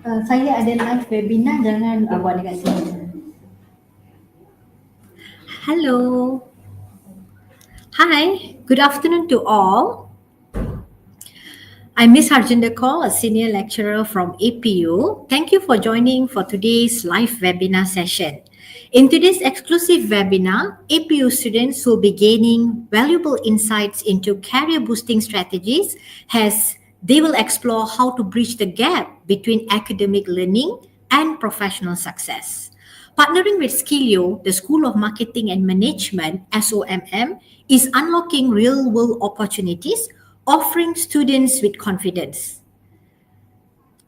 Saya ada live webinar, jangan buat dekat sini. Hello. Hi. Good afternoon to all. I'm Miss Harjinder Kaur, a senior lecturer from APU. Thank you for joining for today's live webinar session. In today's exclusive webinar, APU students will be gaining valuable insights into career boosting strategies as they will explore how to bridge the gap between academic learning and professional success. Partnering with Skilio, the School of Marketing and Management, SoMM, is unlocking real-world opportunities, offering students with confidence.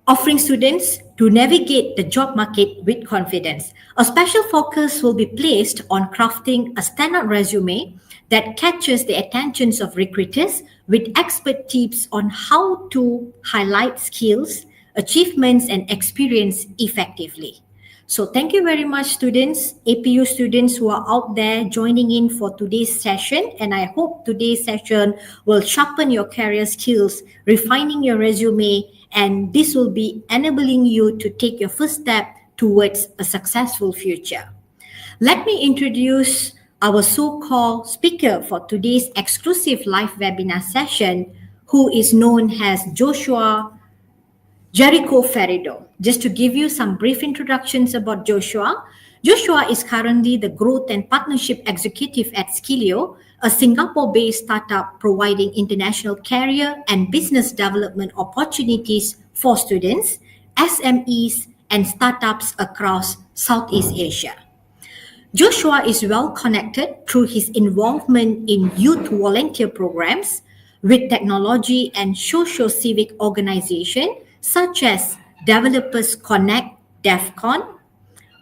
Offering students to navigate the job market with confidence. A special focus will be placed on crafting a standard resume that catches the attentions of recruiters with expert tips on how to highlight skills, achievements, and experience effectively. So thank you very much, students, APU students who are out there joining in for today's session. And I hope today's session will sharpen your career skills, refining your resume, and this will be enabling you to take your first step towards a successful future. Let me introduce our so-called speaker for today's exclusive live webinar session, who is known as Joshua Jerico Ferido. Just to give you some brief introductions about Joshua, Joshua is currently the Growth and Partnership Executive at Skilio, a Singapore-based startup providing international career and business development opportunities for students, SMEs, and startups across Southeast Asia. Joshua is well connected through his involvement in youth volunteer programs with technology and social civic organizations such as Developers Connect DevCon,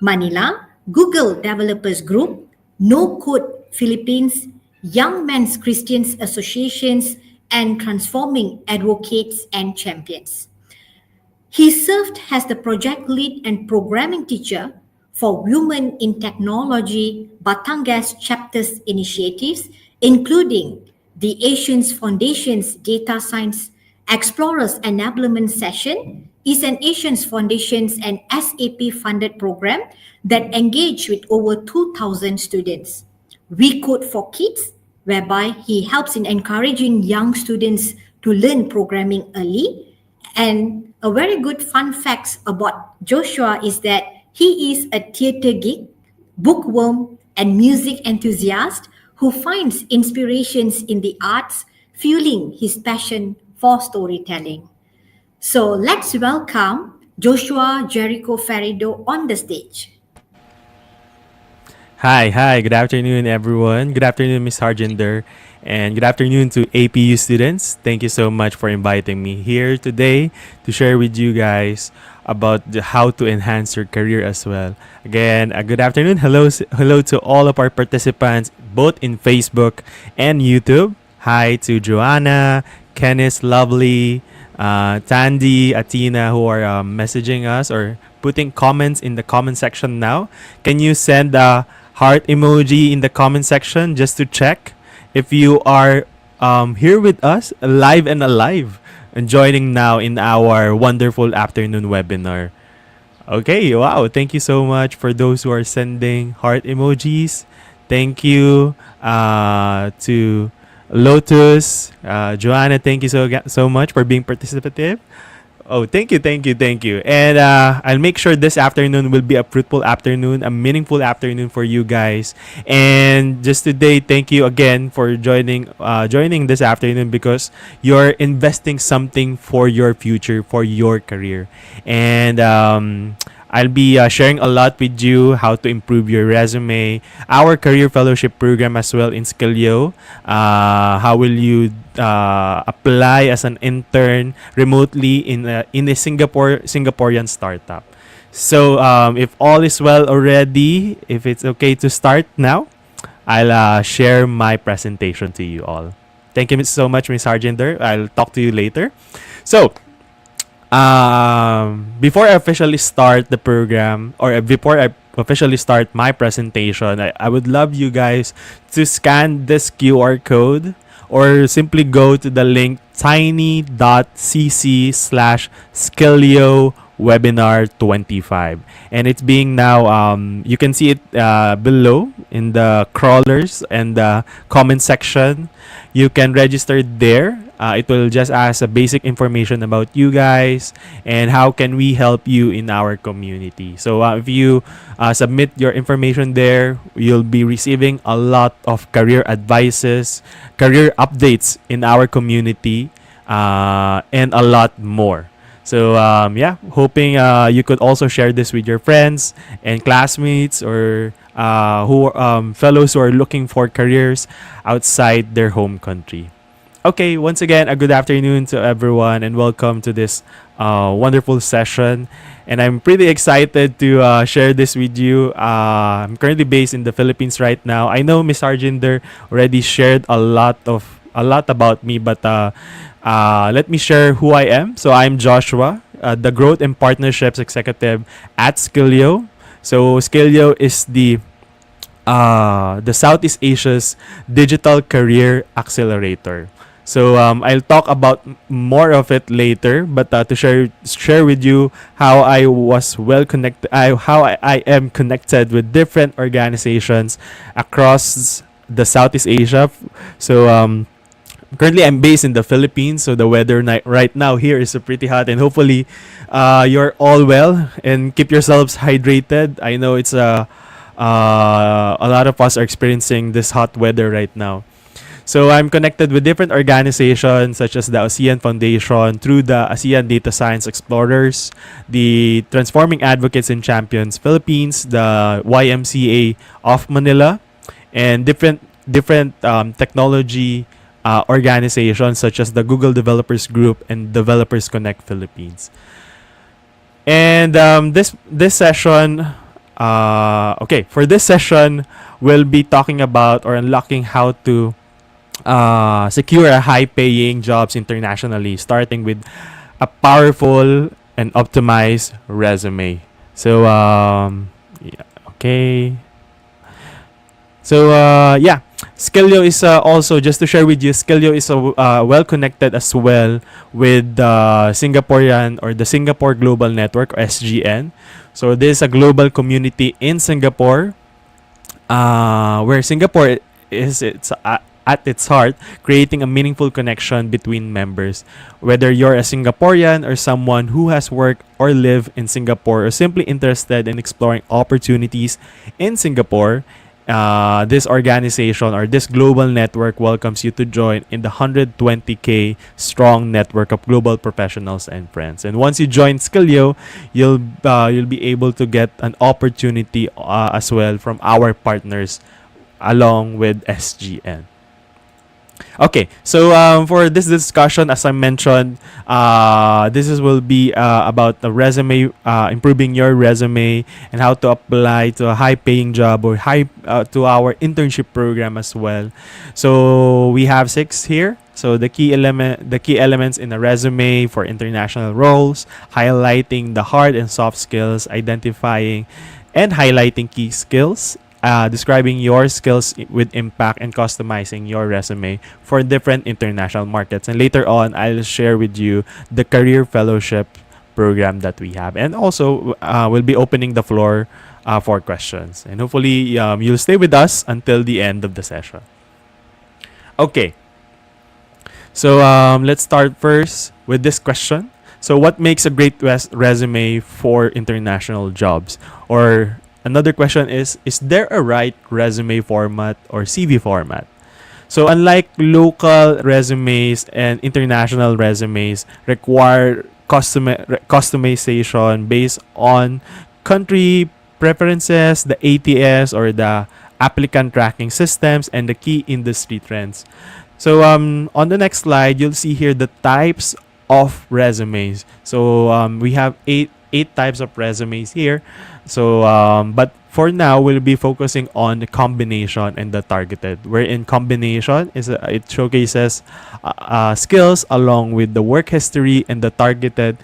Manila, Google Developers Group, No Code Philippines, Young Men's Christians Associations, and Transforming Advocates and Champions. He served as the project lead and programming teacher for Women in Technology Batangas chapters initiatives, including the Asians Foundation's Data Science Explorers Enablement Session, is an Asians Foundation's and SAP funded program that engaged with over 2,000 students. We Code for Kids, whereby he helps in encouraging young students to learn programming early. And a very good fun fact about Joshua is that he is a theater geek, bookworm, and music enthusiast who finds inspirations in the arts, fueling his passion for storytelling. So let's welcome Joshua Jerico Ferido on the stage. Hi, good afternoon, everyone. Good afternoon, Miss Harjinder, and good afternoon to APU students. Thank you so much for inviting me here today to share with you guys about how to enhance your career as well. Again, good afternoon. Hello to all of our participants, both in Facebook and YouTube. Hi to Joanna, Kenneth, Lovely, Tandy, Atina, who are messaging us or putting comments in the comment section now. Can you send a heart emoji in the comment section just to check if you are here with us live and alive and joining now in our wonderful afternoon webinar. Okay, wow. Thank you so much for those who are sending heart emojis. Thank you to Lotus, Joanna. Thank you so much for being participative. Oh, thank you. And I'll make sure this afternoon will be a fruitful afternoon, a meaningful afternoon for you guys. And just today, thank you again for joining this afternoon because you're investing something for your future, for your career. And I'll be sharing a lot with you how to improve your resume, our career fellowship program as well in Skilio. How will you apply as an intern remotely in a Singaporean startup? So if all is well already, if it's okay to start now, I'll share my presentation to you all. Thank you so much, Ms. Harjinder. I'll talk to you later. So, before I officially start the program or before I officially start my presentation, I would love you guys to scan this QR code or simply go to the link tiny.cc/Skilio webinar 25, and it's being now you can see it below in the crawlers and the comment section. You can register there. It will just ask a basic information about you guys and how can we help you in our community. So if you submit your information there, you'll be receiving a lot of career advices, career updates in our community, and a lot more. So yeah, hoping you could also share this with your friends and classmates or fellows who are looking for careers outside their home country. Okay, once again, a good afternoon to everyone and welcome to this wonderful session. And I'm pretty excited to share this with you. I'm currently based in the Philippines right now. I know Miss Arjinder already shared a lot about me, but let me share who I am. So I'm Joshua, the Growth and Partnerships Executive at Skilio. So Skilio is the Southeast Asia's digital career accelerator. So I'll talk about more of it later, but to share with you how I was well connected, I am connected with different organizations across the Southeast Asia. So currently I'm based in the Philippines, so the weather right now here is pretty hot, and hopefully you're all well and keep yourselves hydrated. I know it's a lot of us are experiencing this hot weather right now. So I'm connected with different organizations such as the ASEAN Foundation through the ASEAN Data Science Explorers, the Transforming Advocates and Champions Philippines, the YMCA of Manila, and different technology organizations such as the Google Developers Group and Developers Connect Philippines. And this session, for this session, we'll be talking about or unlocking how to secure a high-paying jobs internationally, starting with a powerful and optimized resume. So, yeah, okay. So, yeah, Skilio is also, just to share with you, Skilio is well connected as well with Singaporean or the Singapore Global Network, or SGN. So, this is a global community in Singapore where Singapore is at its heart, creating a meaningful connection between members. Whether you're a Singaporean or someone who has worked or lived in Singapore or simply interested in exploring opportunities in Singapore, this organization or this global network welcomes you to join in the 120K strong network of global professionals and friends. And once you join Skilio, you'll be able to get an opportunity as well from our partners along with SGN. Okay, so for this discussion, as I mentioned, will be about the resume, improving your resume, and how to apply to a high-paying job or to our internship program as well. So we have 6 here. So the key elements in a resume for international roles, highlighting the hard and soft skills, identifying and highlighting key skills, describing your skills with impact, and customizing your resume for different international markets. And later on, I'll share with you the career fellowship program that we have. And also, we'll be opening the floor for questions. And hopefully, you'll stay with us until the end of the session. Okay. So let's start first with this question. So what makes a great resume for international jobs? Or another question is there a right resume format or CV format? So unlike local resumes and international resumes require customization based on country preferences, the ATS or the applicant tracking systems, and the key industry trends. So on the next slide, you'll see here the types of resumes. So we have eight types of resumes here. So but for now, we'll be focusing on the combination and the targeted. Wherein combination is it showcases skills along with the work history, and the targeted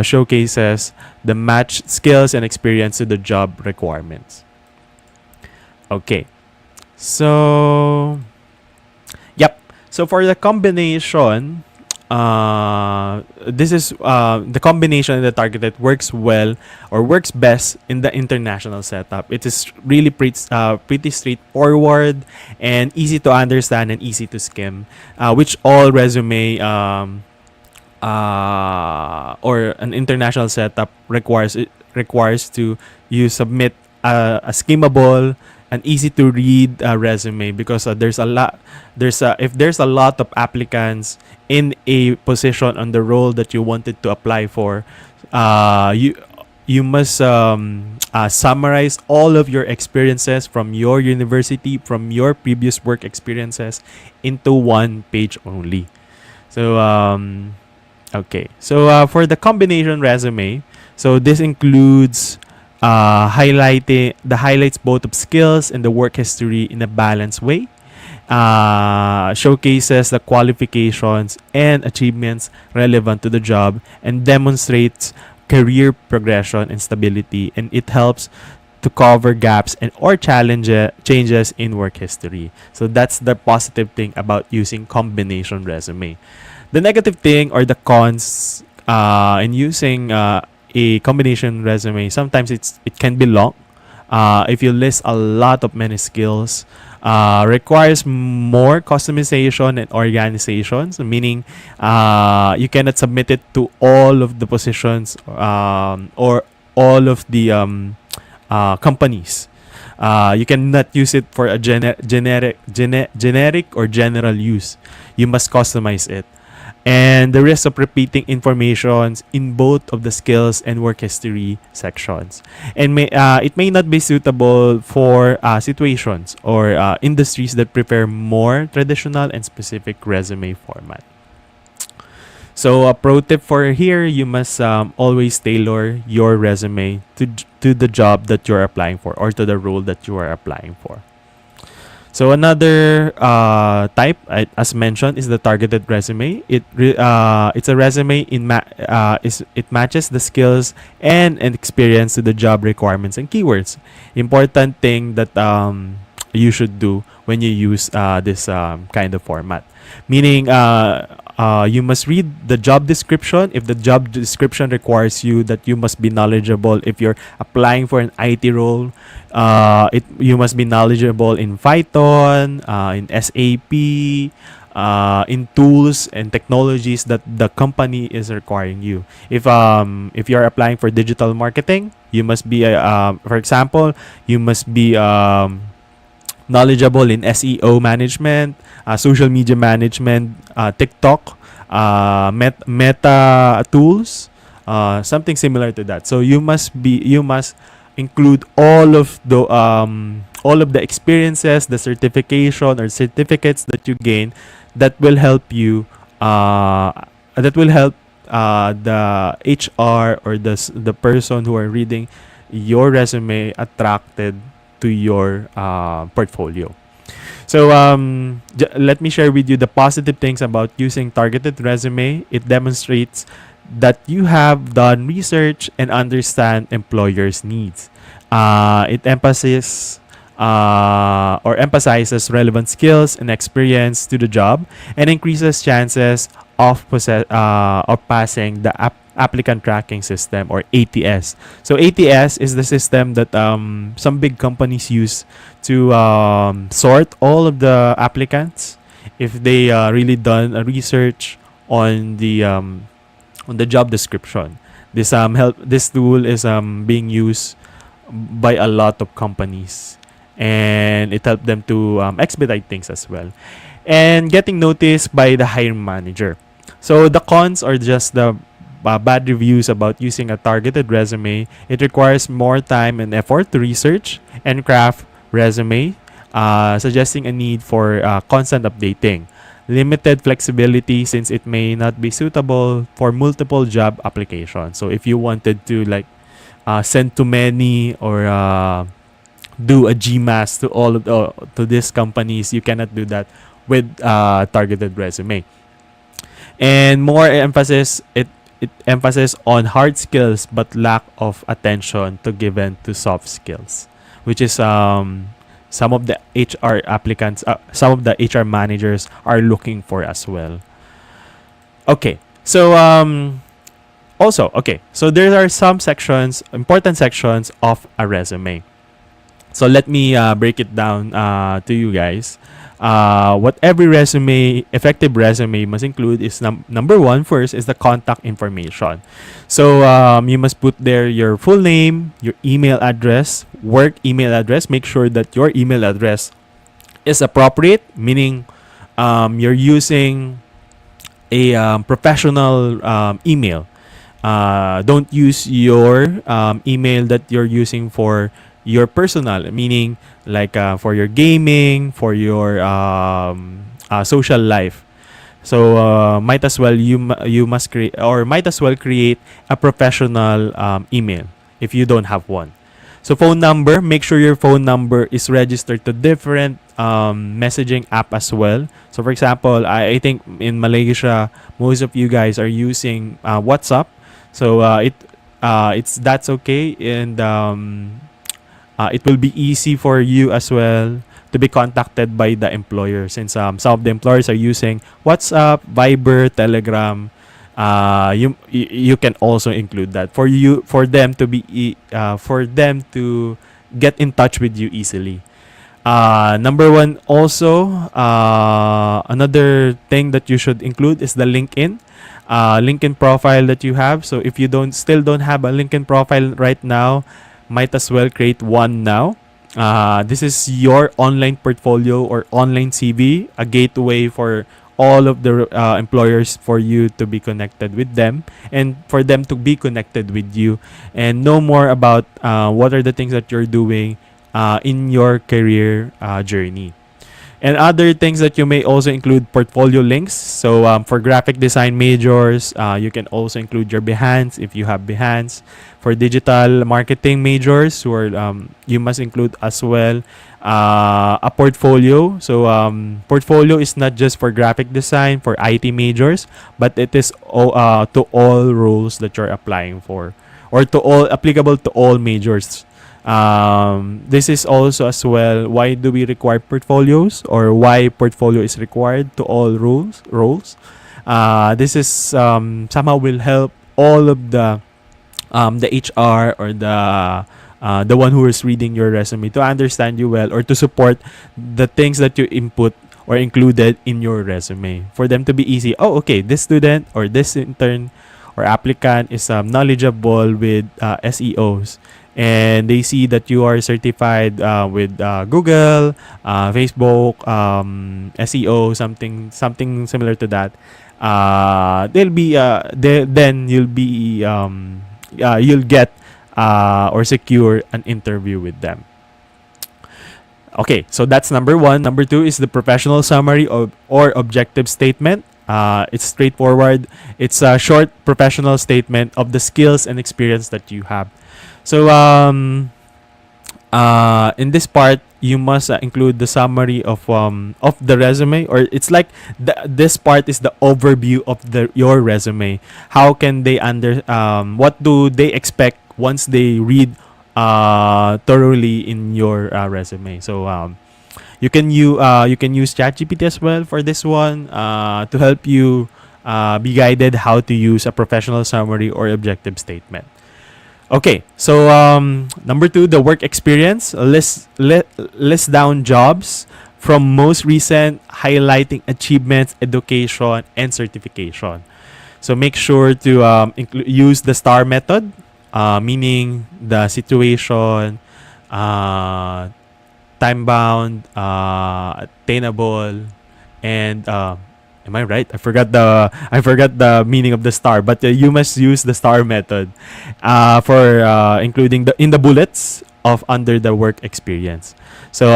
showcases the matched skills and experience to the job requirements. Okay, so yep. So for the combination, this is the combination of the targeted works well or works best in the international setup. It is really pretty straightforward and easy to understand and easy to skim, which all resume or an international setup requires. It requires to you submit a skimmable and easy to read resume, because if there's a lot of applicants in a position on the role that you wanted to apply for, you must summarize all of your experiences from your university, from your previous work experiences, into one page only. So okay, so for the combination resume, so this includes highlights both of skills and the work history in a balanced way. Showcases the qualifications and achievements relevant to the job, and demonstrates career progression and stability, and it helps to cover gaps and or changes in work history. So that's the positive thing about using combination resume. The negative thing or the cons in using a combination resume, sometimes it can be long. If you list a lot of many skills, requires more customization and organizations, meaning you cannot submit it to all of the positions or all of the companies. You cannot use it for a generic or general use. You must customize it. And the risk of repeating informations in both of the skills and work history sections, and it may not be suitable for situations or industries that prefer more traditional and specific resume format. So a pro tip for here, you must always tailor your resume to the job that you're applying for or to the role that you are applying for. So another type, as mentioned, is the targeted resume. It's a resume it matches the skills and experience to the job requirements and keywords. Important thing that you should do when you use this kind of format, meaning you must read the job description. If the job description requires you that you must be knowledgeable, if you're applying for an IT role, you must be knowledgeable in Python, in SAP, in tools and technologies that the company is requiring you. If you're applying for digital marketing, you must be for example, you must be knowledgeable in SEO management, social media management, TikTok, meta tools, something similar to that. So you must include all of the experiences, the certification or certificates that you gain that will help you the HR or the person who are reading your resume attracted to your portfolio. So let me share with you the positive things about using targeted resume. It demonstrates that you have done research and understand employers' needs. It emphasizes relevant skills and experience to the job, and increases chances of passing the applicant tracking system, or ATS. So ATS is the system that some big companies use to sort all of the applicants if they really done a research on the job description. This tool is being used by a lot of companies, and it helped them to expedite things as well, and getting noticed by the hiring manager. So the cons are just the bad reviews about using a targeted resume. It requires more time and effort to research and craft resume, suggesting a need for constant updating. Limited flexibility, since it may not be suitable for multiple job applications. So if you wanted to send to many or do a GMAS to all of to these companies, you cannot do that with targeted resume. And more emphasis it emphasis on hard skills but lack of attention to given to soft skills, which is some of the HR applicants, some of the HR managers are looking for as well. Okay. So also, okay. So there are some sections, important sections of a resume. So let me break it down to you guys. What every effective resume must include is number one, first, is the contact information. So you must put there your full name, your email address, work email address. Make sure that your email address is appropriate, meaning you're using a professional email. Don't use your email that you're using for your personal, meaning like for your gaming, for your social life. So might as well you must create, or might as well create a professional email if you don't have one. So phone number, make sure your phone number is registered to different messaging app as well. So for example, I think in Malaysia, most of you guys are using WhatsApp. So that's okay, and it will be easy for you as well to be contacted by the employer, since some of the employers are using WhatsApp, Viber, Telegram. You can also include that for them to get in touch with you easily. Number one, also, another thing that you should include is the LinkedIn profile that you have. So if you still don't have a LinkedIn profile right now, might as well create one now. This is your online portfolio or online CV, a gateway for all of the employers for you to be connected with them and for them to be connected with you and know more about what are the things that you're doing in your career journey. And other things that you may also include portfolio links. So for graphic design majors, you can also include your Behance if you have Behance. For digital marketing majors, you must include as well a portfolio. So portfolio is not just for graphic design, for IT majors, but it is to all roles that you're applying for, or to all applicable to all majors. This is also as well why do we require portfolios, or why portfolio is required to all roles. This is somehow will help all of the HR or the one who is reading your resume to understand you well, or to support the things that you input or included in your resume, for them to be easy. Oh, okay, this student or this intern or applicant is knowledgeable with SEOs, and they see that you are certified with Google, Facebook, SEO, something similar to that. Then you'll get or secure an interview with them. Okay, so that's number one. Number two is the professional summary or objective statement. It's straightforward. It's a short professional statement of the skills and experience that you have. So in this part, you must include the summary of the resume, or it's like this part is the overview of your resume. How can they what do they expect once they read thoroughly in your resume? So you can use ChatGPT as well for this one to help you be guided how to use a professional summary or objective statement. Okay, so number two, the work experience. List down jobs from most recent, highlighting achievements, education, and certification. So make sure to use the STAR method, meaning the situation, time-bound, attainable, and am I right? I forgot the meaning of the STAR, but you must use the STAR method for including in the bullets of under the work experience. So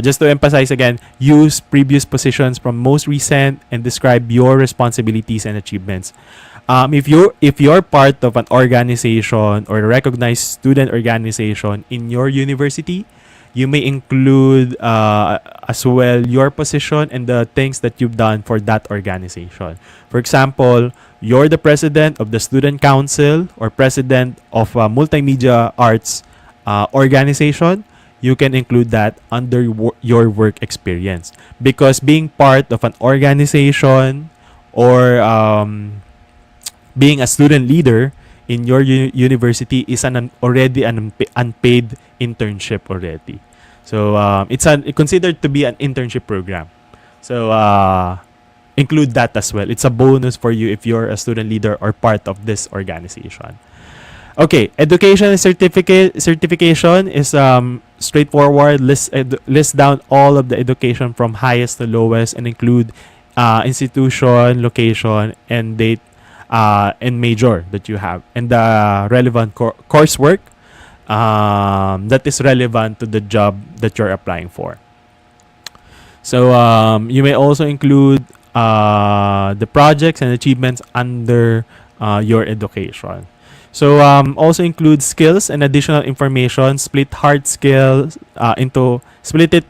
just to emphasize again, use previous positions from most recent and describe your responsibilities and achievements. If you're part of an organization or a recognized student organization in your university, you may include as well your position and the things that you've done for that organization. For example, you're the president of the student council or president of a multimedia arts organization. You can include that under your work experience, because being part of an organization or being a student leader in your university is already an unpaid internship already. So it's considered to be an internship program. So include that as well. It's a bonus for you if you're a student leader or part of this organization. Okay, education and certification is straightforward. List down all of the education from highest to lowest and include institution, location, and date and major that you have, and the relevant coursework that is relevant to the job that you're applying for. So you may also include the projects and achievements under your education. So also include skills and additional information. Split it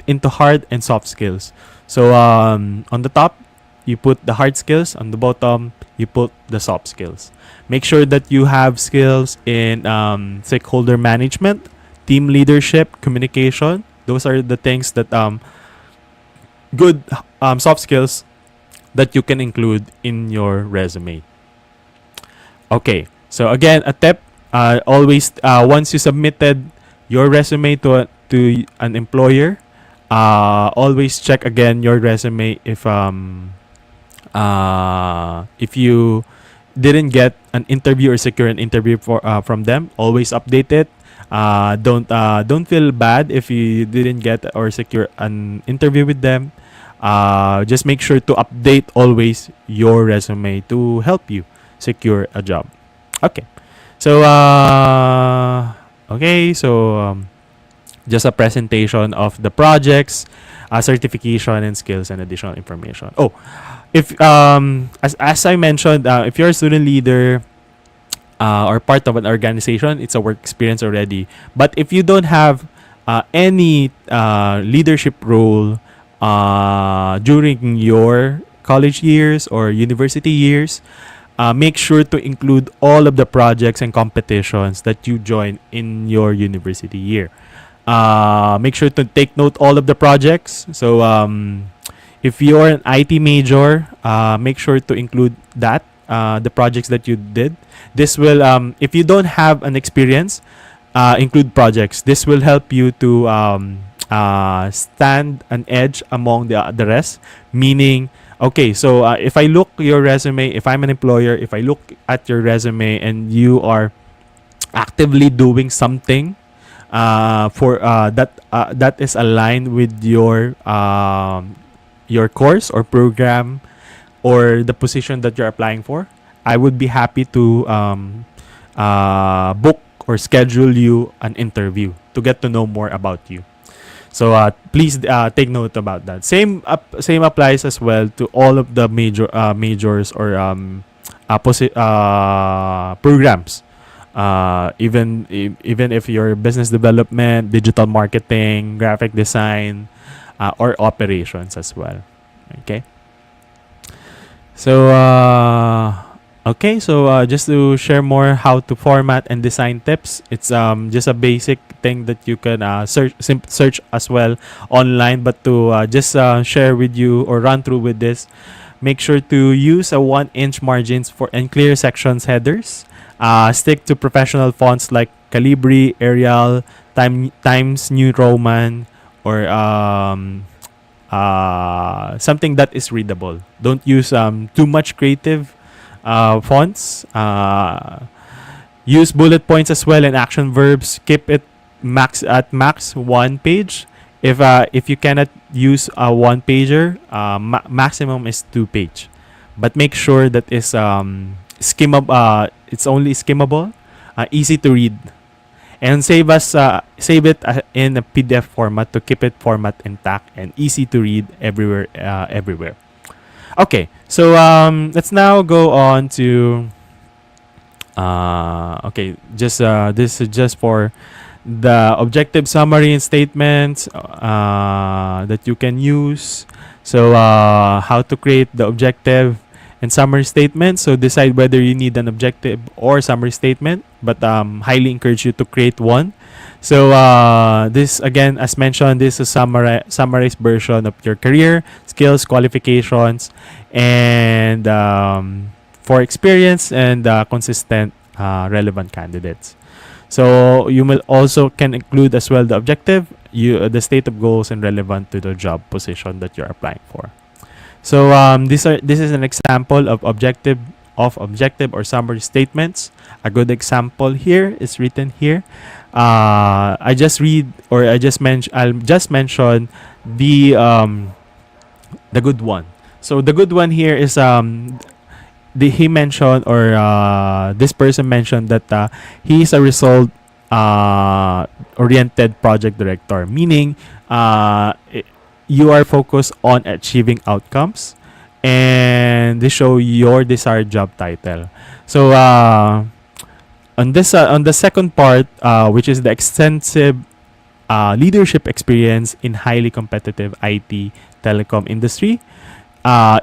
into hard and soft skills. So on the top, you put the hard skills. On the bottom, you put the soft skills. Make sure that you have skills in stakeholder management, team leadership, communication. Those are the things that good soft skills that you can include in your resume. Okay, so again, a tip: always once you submitted your resume to an employer, always check again your resume if you didn't get an interview or secure an interview from them. Always update it. Don't feel bad if you didn't get or secure an interview with them. Just make sure to update always your resume to help you secure a job. Okay, so just a presentation of the projects, certification and skills and additional information. Oh, if as I mentioned, if you're a student leader or part of an organization, it's a work experience already. But if you don't have any leadership role during your college years or university years, make sure to include all of the projects and competitions that you join in your university year. Make sure to take note all of the projects. So if you're an IT major, make sure to include that the projects that you did. This will if you don't have an experience, include projects. This will help you to stand an edge among the rest. Meaning, okay, so if I look your resume, if I'm an employer, if I look at your resume and you are actively doing something for that is aligned with your course or program or the position that you're applying for, I would be happy to book or schedule you an interview to get to know more about you. So please take note about that. Same applies as well to all of the majors or programs. Even if you're business development, digital marketing, graphic design, or operations as well. Okay. So just to share more how to format and design tips, it's just a basic thing that you can search as well online. But to just share with you or run through with this, make sure to use a 1-inch margins for and clear sections headers. Stick to professional fonts like Calibri, Arial, Times New Roman, or something that is readable. Don't use too much creative fonts. Use bullet points as well and action verbs. Keep it max 1 page. If you cannot use a 1 pager, maximum is 2 page. But make sure that is skimmable. It's only skimmable, easy to read, and save it in a PDF format to keep it format intact and easy to read everywhere. Okay, so let's now go on to this is just for the objective summary and statements that you can use. So how to create the objective and summary statement. So decide whether you need an objective or summary statement, but highly encourage you to create one. So this again, as mentioned, this is a summarized version of your career, skills, qualifications, and for experience and consistent, relevant candidates. So you will also can include as well the objective, the state of goals, and relevant to the job position that you're applying for. So this is an example of objective or summary statements. A good example here is written here. I just read or I'll just mention the good one. So the good one here is he mentioned, or this person mentioned, that he is a result oriented project director, meaning you are focused on achieving outcomes, and they show your desired job title. So on the second part, which is the extensive leadership experience in highly competitive IT telecom industry.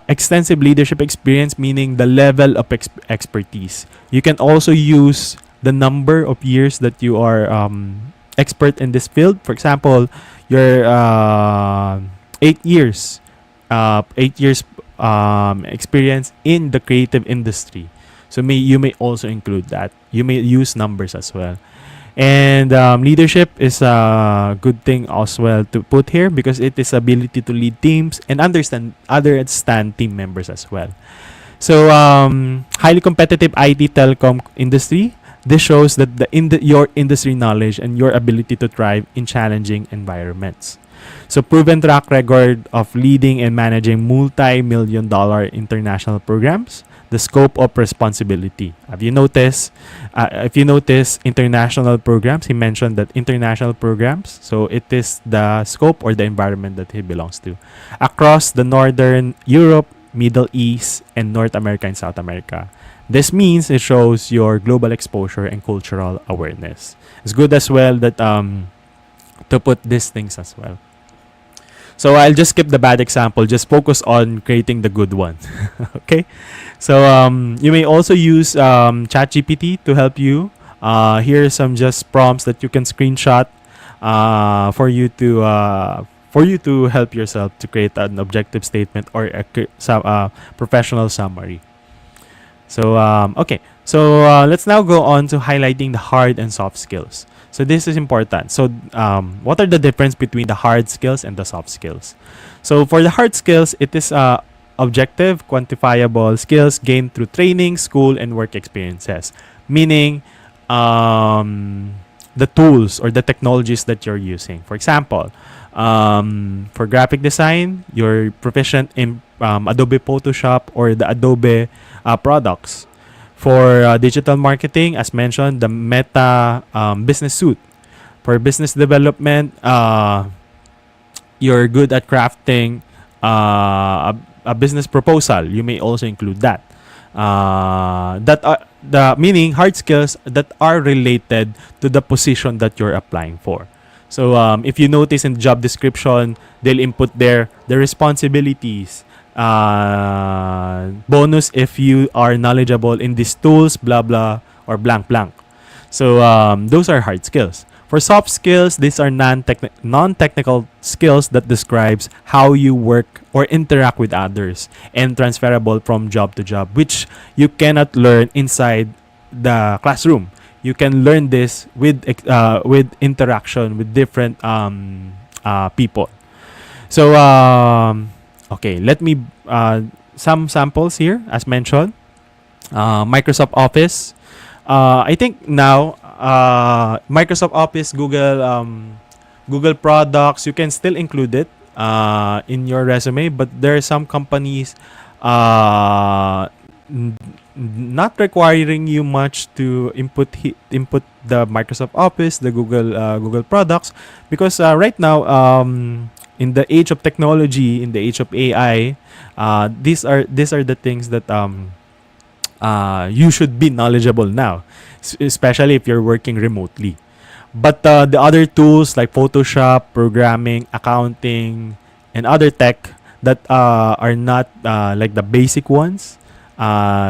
Extensive leadership experience, meaning the level of expertise. You can also use the number of years that you are expert in this field. For example, you're 8 years, 8 years experience in the creative industry. So you may also include that. You may use numbers as well. And leadership is a good thing as well to put here, because it is ability to lead teams and understand team members as well. So highly competitive IT telecom industry. This shows that your industry knowledge and your ability to thrive in challenging environments. So proven track record of leading and managing multi-million-dollar international programs. The scope of responsibility. If you notice international programs, he mentioned that international programs. So it is the scope or the environment that he belongs to, across the Northern Europe, Middle East, and North America and South America. This means it shows your global exposure and cultural awareness. It's good as well that to put these things as well. So I'll just skip the bad example. Just focus on creating the good one. Okay. So you may also use ChatGPT to help you. Here are some just prompts that you can screenshot for you to help yourself to create an objective statement or a professional summary. So okay. So let's now go on to highlighting the hard and soft skills. So this is important. So what are the difference between the hard skills and the soft skills? So for the hard skills, it is objective, quantifiable skills gained through training, school, and work experiences. Meaning the tools or the technologies that you're using. For example, for graphic design, you're proficient in Adobe Photoshop or the Adobe products. For digital marketing, as mentioned, the Meta business suite. For business development, you're good at crafting a business proposal. You may also include that. That are the meaning hard skills that are related to the position that you're applying for. So if you notice in the job description, they'll input there the responsibilities. Bonus if you are knowledgeable in these tools, blah blah, or blank blank. So those are hard skills. For soft skills, these are non-technical skills that describes how you work or interact with others, and transferable from job to job, which you cannot learn inside the classroom. You can learn this with interaction with different people. So okay, let me some samples here as mentioned. Microsoft Office. I think now Microsoft Office, Google products, you can still include it in your resume, but there are some companies not requiring you much to input the Microsoft Office, the Google products, because right now in the age of technology, in the age of AI, these are the things that you should be knowledgeable now, especially if you're working remotely. But the other tools like Photoshop, programming, accounting, and other tech that are not like the basic ones,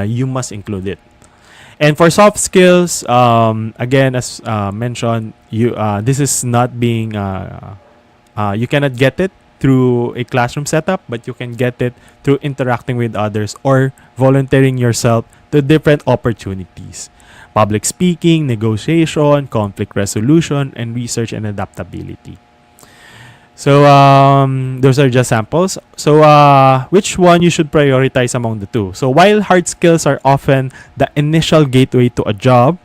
you must include it. And for soft skills, again, as mentioned, this is not being you cannot get it through a classroom setup, but you can get it through interacting with others or volunteering yourself to different opportunities: public speaking, negotiation, conflict resolution, and research and adaptability. So those are just samples. So which one you should prioritize among the two? So while hard skills are often the initial gateway to a job,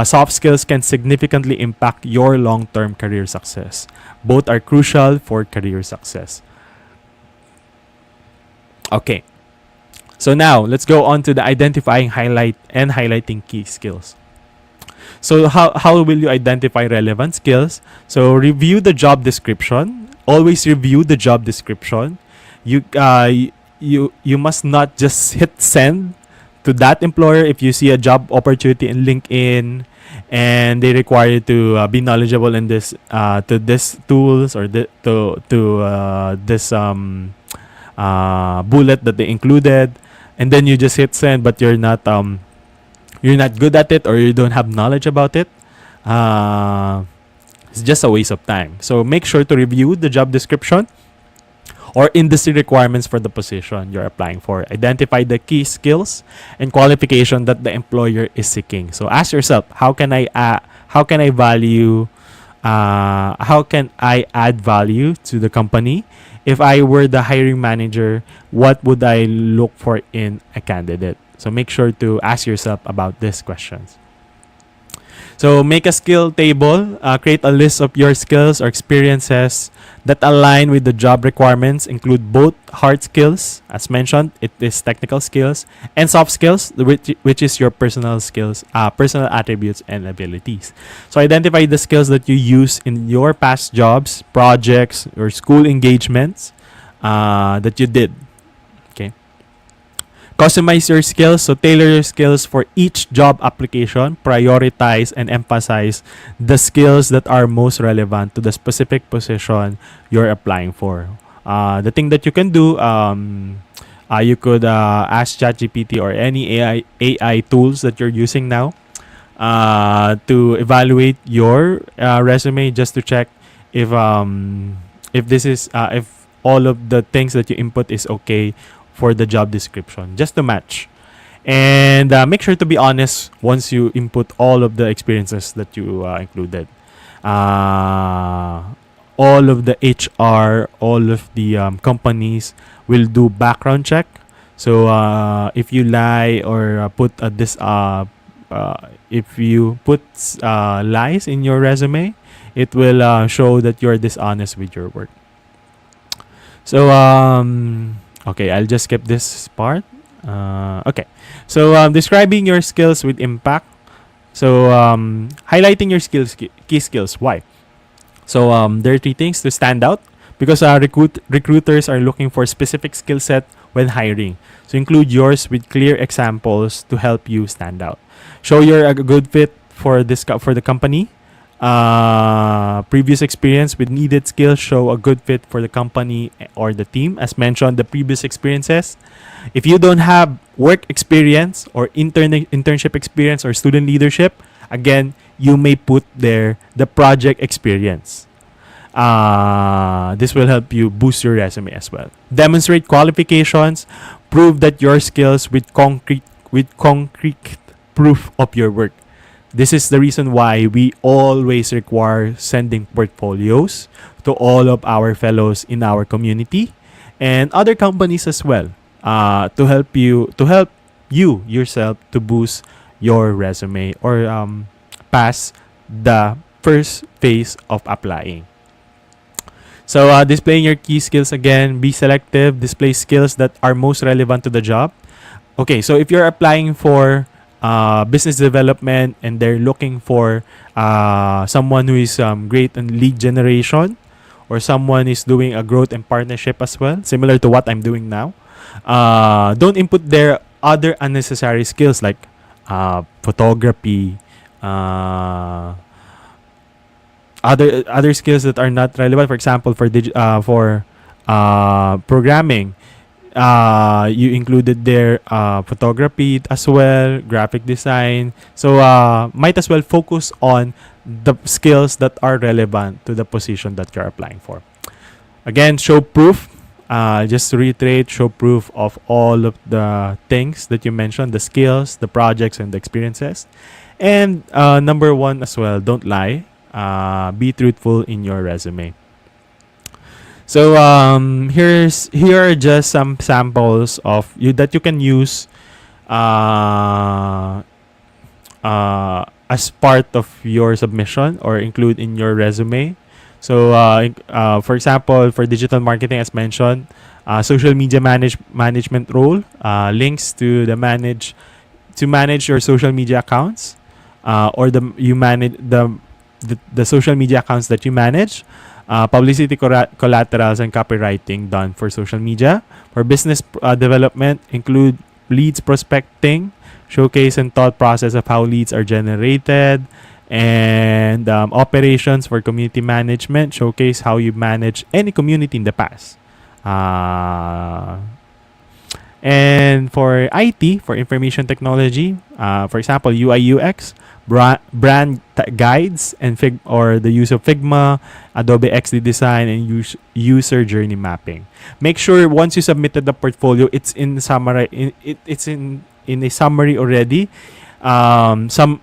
soft skills can significantly impact your long-term career success. Both are crucial for career success. Okay. So now let's go on to the identifying highlighting key skills. So how will you identify relevant skills? So review the job description. Always review the job description. You you must not just hit send to that employer if you see a job opportunity in LinkedIn and they require you to be knowledgeable in this to this tools or this bullet that they included, and then you just hit send, but you're not good at it or you don't have knowledge about it. It's just a waste of time. So make sure to review the job description or industry requirements for the position you're applying for. Identify the key skills and qualification that the employer is seeking. So ask yourself, how can I add value to the company? If I were the hiring manager, what would I look for in a candidate? So make sure to ask yourself about these questions. So make a skill table. Create a list of your skills or experiences that align with the job requirements. Include both hard skills, as mentioned, it is technical skills, and soft skills, which is your personal skills, personal attributes and abilities. So identify the skills that you use in your past jobs, projects, or school engagements that you did. Okay. Customize your skills, so tailor your skills for each job application. Prioritize and emphasize the skills that are most relevant to the specific position you're applying for. The thing that you can do, you could ask ChatGPT or any AI tools that you're using now to evaluate your resume, just to check if this is if all of the things that you input is okay for the job description, just to match. And make sure to be honest once you input all of the experiences that you included. All of the HR, all of the companies will do background check. So if you lie or put if you put lies in your resume, it will show that you're dishonest with your work. So okay, I'll just skip this part. Okay. So describing your skills with impact. So highlighting your key skills. Why? So there are three things to stand out, because recruiters are looking for specific skill set when hiring. So include yours with clear examples to help you stand out. Show you're a good fit for the company. Previous experience with needed skills show a good fit for the company or the team. As mentioned, the previous experiences. If you don't have work experience or internship experience or student leadership, again, you may put there the project experience. This will help you boost your resume as well. Demonstrate qualifications. Prove that your skills with concrete proof of your work. This is the reason why we always require sending portfolios to all of our fellows in our community and other companies as well, to help you yourself to boost your resume or pass the first phase of applying. So displaying your key skills again, be selective, display skills that are most relevant to the job. Okay, so if you're applying for business development and they're looking for someone who is great in lead generation, or someone is doing a growth and partnership as well, similar to what I'm doing now, don't input their other unnecessary skills like photography, other skills that are not relevant. For example, for programming, you included there photography as well, graphic design. So might as well focus on the skills that are relevant to the position that you're applying for. Again, show proof. Just to reiterate, show proof of all of the things that you mentioned, the skills, the projects, and the experiences. And number one as well, don't lie. Be truthful in your resume. So here are just some samples of you that you can use as part of your submission or include in your resume. So for example, for digital marketing, as mentioned, social media management role, links to manage your social media accounts, or you manage the social media accounts that you manage. Publicity collaterals and copywriting done for social media. For business development, include leads prospecting, showcase and thought process of how leads are generated, and operations for community management, showcase how you manage any community in the past. And for IT, for information technology, for example, UI UX, brand guides and or the use of Figma, Adobe XD design, and user journey mapping. Make sure once you submitted the portfolio, it's in summary. It's in a summary already. Some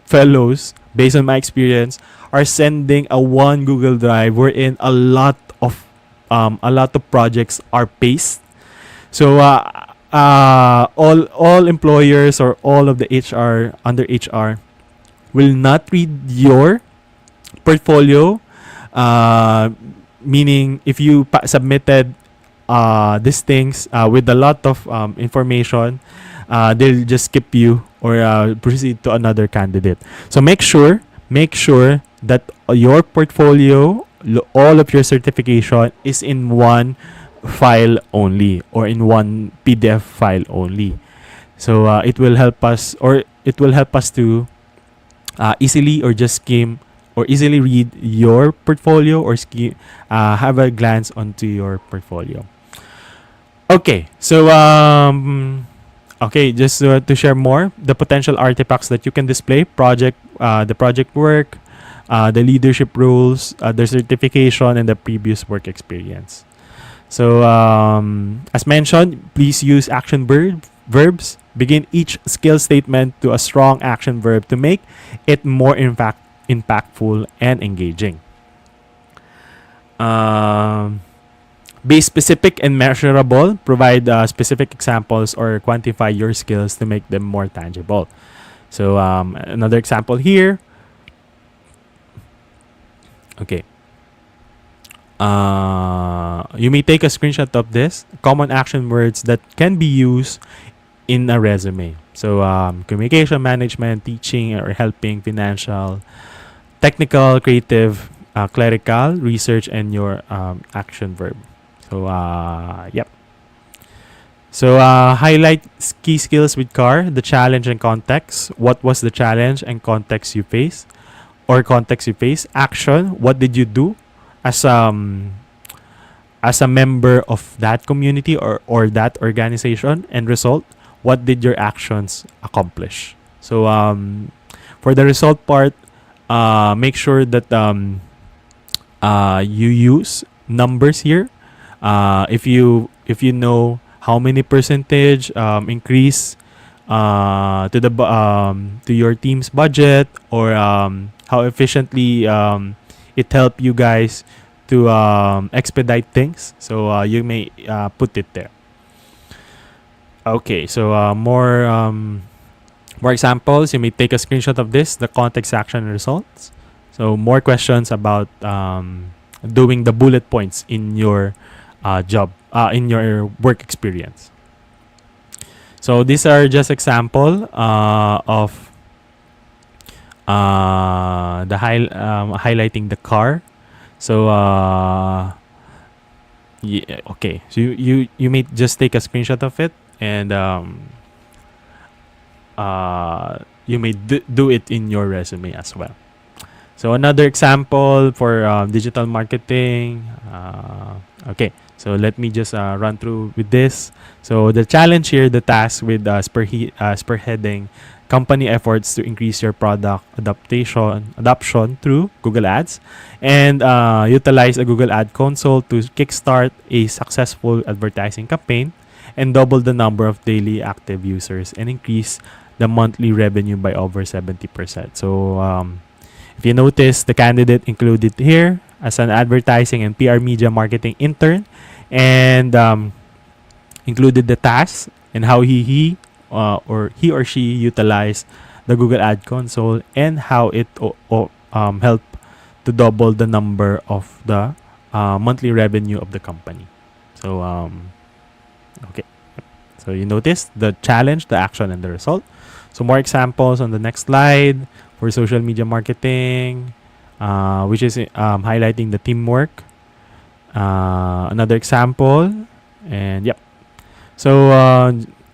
fellows, based on my experience, are sending a one Google Drive wherein a lot of projects are pasted. So all employers or all of the HR under HR will not read your portfolio. Meaning, if you submitted these things with a lot of information, they'll just skip you or proceed to another candidate. So make sure that your portfolio, all of your certification is in one file only or in one PDF file only. So it will help us to easily or just skim or easily read your portfolio or have a glance onto your portfolio. Okay, so just to share more, the potential artifacts that you can display: the project work, the leadership roles, the certification, and the previous work experience. So, as mentioned, please use action verbs. Begin each skill statement to a strong action verb to make it more impactful and engaging. Be specific and measurable. Provide specific examples or quantify your skills to make them more tangible. So, another example here. Okay. You may take a screenshot of this. Common action words that can be used in a resume. So, communication management, teaching or helping, financial, technical, creative, clerical, research, and your action verb. So, yep. So, highlight key skills with CAR, the challenge and context. What was the challenge and context you face? Action, what did you do as a member of that community or that organization? And result, what did your actions accomplish? So for the result part, make sure that you use numbers here. If you know how many percentage increase to your team's budget, or how efficiently it helped you guys to expedite things. So you may put it there. Okay, so more examples. You may take a screenshot of this, the context, action, and results. So more questions about doing the bullet points in your job, in your work experience. So these are just example of the highlighting the CAR. So yeah, okay. So you may just take a screenshot of it, and you may do it in your resume as well. So another example for digital marketing. Okay, so let me just run through with this. So the challenge here, the task with spearheading company efforts to increase your product adoption through Google Ads, and utilize a Google Ad console to kickstart a successful advertising campaign, and double the number of daily active users and increase the monthly revenue by over 70%. So if you notice, the candidate included here as an advertising and PR media marketing intern, and included the tasks and how he or she utilized the Google Ad Console, and how it helped to double the number of the monthly revenue of the company. So okay, so you notice the challenge, the action, and the result. So more examples on the next slide for social media marketing, which is highlighting the teamwork. Another example, and yep. So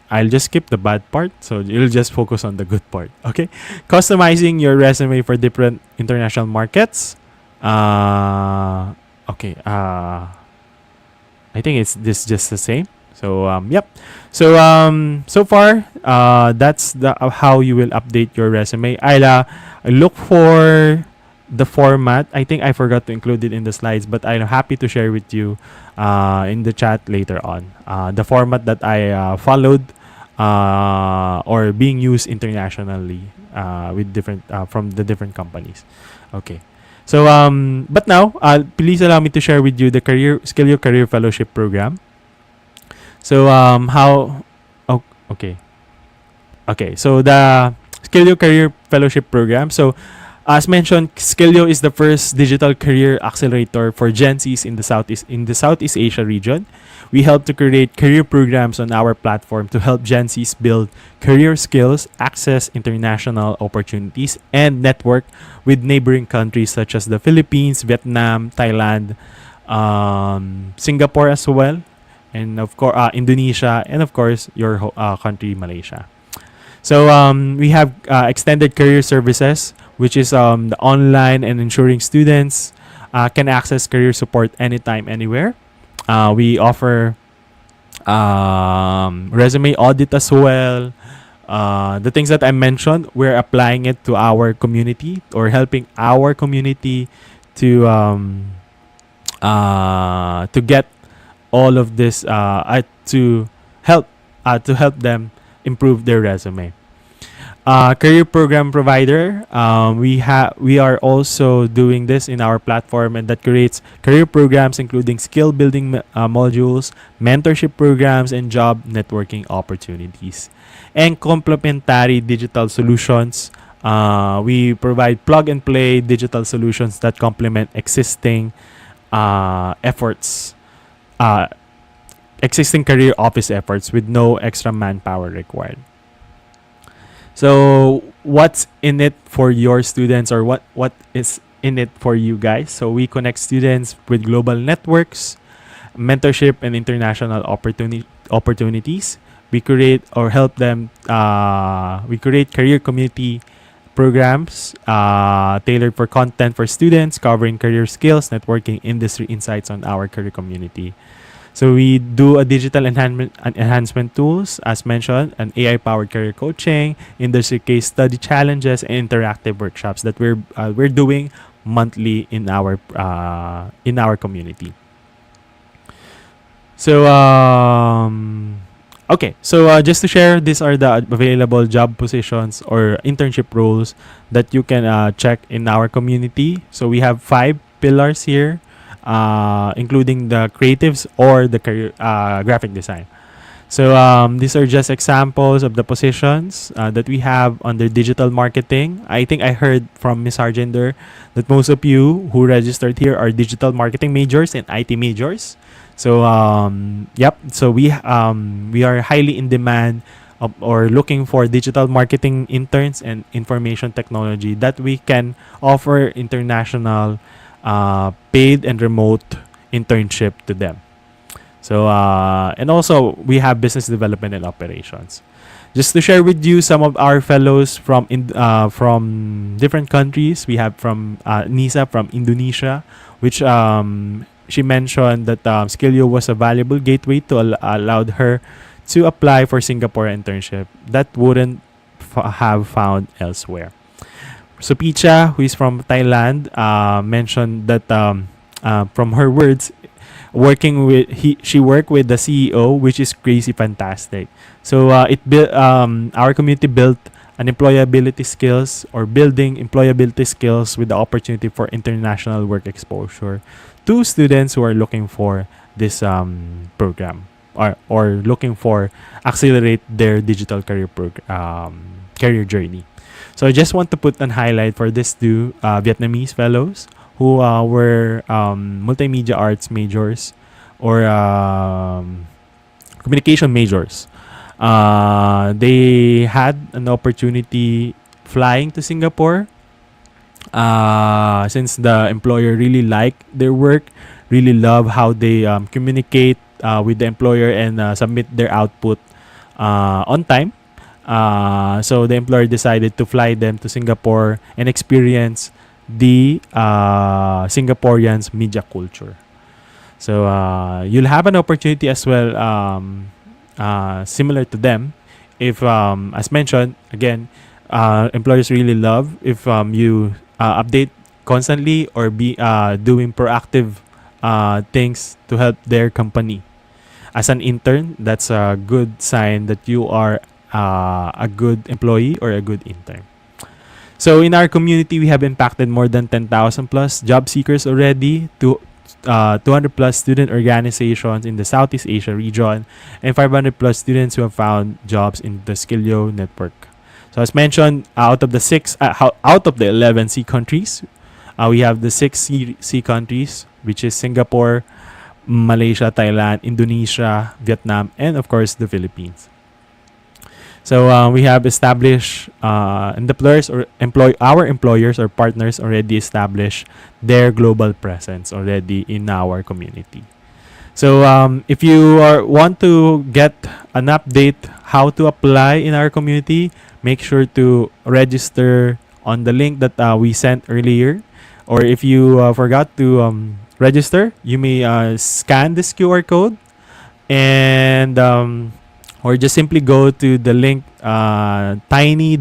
I'll just skip the bad part, so you'll just focus on the good part. Okay, customizing your resume for different international markets. Okay. I think it's this just the same. So yep. So so far that's the how you will update your resume. I'll look for the format. I think I forgot to include it in the slides, but I'm happy to share with you in the chat later on. The format that I followed or being used internationally with different from the different companies. Okay. So but now please allow me to share with you the Skilio Career Fellowship Program. So how okay. Okay, so the Skilio Career Fellowship Program. So as mentioned, Skilio is the first digital career accelerator for Gen Zs in the Southeast Asia region. We help to create career programs on our platform to help Gen Zs build career skills, access international opportunities, and network with neighboring countries such as the Philippines, Vietnam, Thailand, Singapore as well, and of course Indonesia, and of course your country, Malaysia. So we have extended career services, which is the online and ensuring students can access career support anytime, anywhere. We offer resume audit as well. The things that I mentioned, we're applying it to our community, or helping our community to get all of this to help them improve their resume. Career program provider. We are also doing this in our platform, and that creates career programs including skill building modules, mentorship programs, and job networking opportunities. And complementary digital solutions. We provide plug and play digital solutions that complement existing efforts, existing career office efforts with no extra manpower required. So what's in it for your students, or what is in it for you guys? So we connect students with global networks, mentorship, and international opportunities. We create or help them. We create career community programs tailored for content for students, covering career skills, networking, industry insights on our career community. So we do a digital enhancement tools, as mentioned, an AI-powered career coaching, industry case study challenges, and interactive workshops that we're doing monthly in our community. So okay, so just to share, these are the available job positions or internship roles that you can check in our community. So we have 5 pillars here. Including the creatives or the career graphic design. So these are just examples of the positions that we have under digital marketing. I think I heard from Ms. Hargender that most of you who registered here are digital marketing majors and IT majors. So yep. So we are highly in demand or looking for digital marketing interns and information technology that we can offer international paid and remote internship to them. So and also we have business development and operations. Just to share with you some of our fellows from different countries. We have from Nisa from Indonesia, which she mentioned that Skilio was a valuable gateway to allowed her to apply for Singapore internship that wouldn't have found elsewhere. So Picha, who is from Thailand, mentioned that from her words, she worked with the CEO, which is crazy fantastic. So it built our community built an employability skills or building employability skills with the opportunity for international work exposure to students who are looking for this program or looking for accelerate their digital career journey. So I just want to put an highlight for these two Vietnamese fellows who were multimedia arts majors or communication majors. They had an opportunity flying to Singapore since the employer really liked their work, really love how they communicate with the employer and submit their output on time. So the employer decided to fly them to Singapore and experience the Singaporeans' media culture. So you'll have an opportunity as well, similar to them, if as mentioned again, employers really love if you update constantly or be doing proactive things to help their company. As an intern, that's a good sign that you are a good employee or a good intern. So in our community, we have impacted more than 10,000 plus job seekers already, to 200 plus student organizations in the Southeast Asia region, and 500 plus students who have found jobs in the Skilio network. So as mentioned, out of the 11 C countries, we have the 6 C countries, which is Singapore, Malaysia, Thailand, Indonesia, Vietnam, and of course the Philippines. So we have established employers or our employers or partners already established their global presence already in our community. So if you want to get an update how to apply in our community, make sure to register on the link that we sent earlier. Or if you forgot to register, you may scan this QR code and or just simply go to the link tiny.cc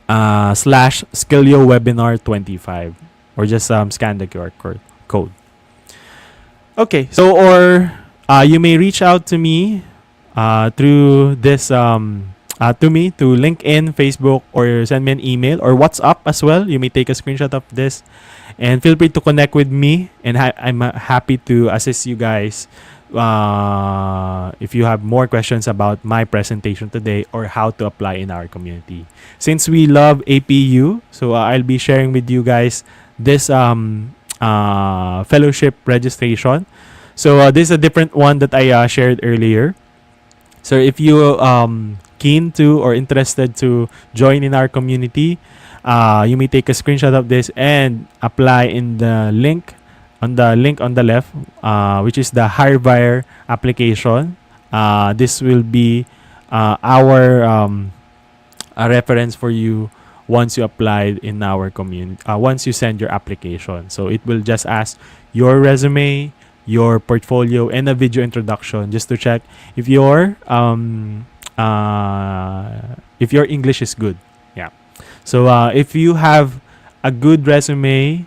/Skilio webinar 25, or just scan the QR code. Okay, so or you may reach out to me through this to me to LinkedIn, Facebook, or send me an email or WhatsApp as well. You may take a screenshot of this and feel free to connect with me, and I'm happy to assist you guys if you have more questions about my presentation today or how to apply in our community. Since we love APU, so I'll be sharing with you guys this fellowship registration. So this is a different one that I shared earlier. So if you keen to or interested to join in our community, you may take a screenshot of this and apply in the link on the left, which is the Hardwire application. This will be our a reference for you once you applied in our community. Once you send your application, so it will just ask your resume, your portfolio, and a video introduction, just to check if your English is good. Yeah. So if you have a good resume,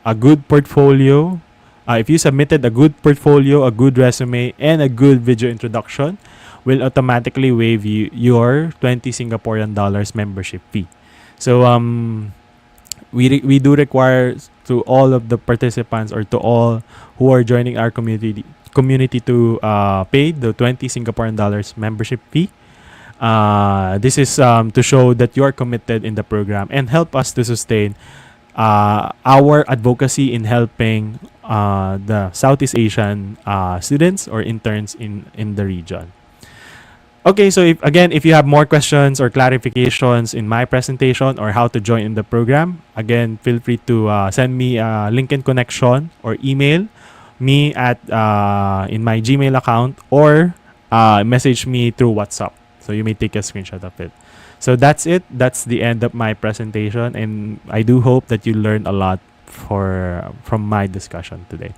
a good portfolio, if you submitted a good portfolio, a good resume, and a good video introduction, will automatically waive you your 20 Singaporean dollars membership fee. So we do require to all of the participants or to all who are joining our community to pay the 20 Singaporean dollars membership fee. This is to show that you are committed in the program and help us to sustain our advocacy in helping the Southeast Asian students or interns in the region. Okay, so if you have more questions or clarifications in my presentation or how to join in the program, again, feel free to send me a LinkedIn connection or email me at in my Gmail account, or message me through WhatsApp. So you may take a screenshot of it. So that's it. That's the end of my presentation, and I do hope that you learned a lot from my discussion today.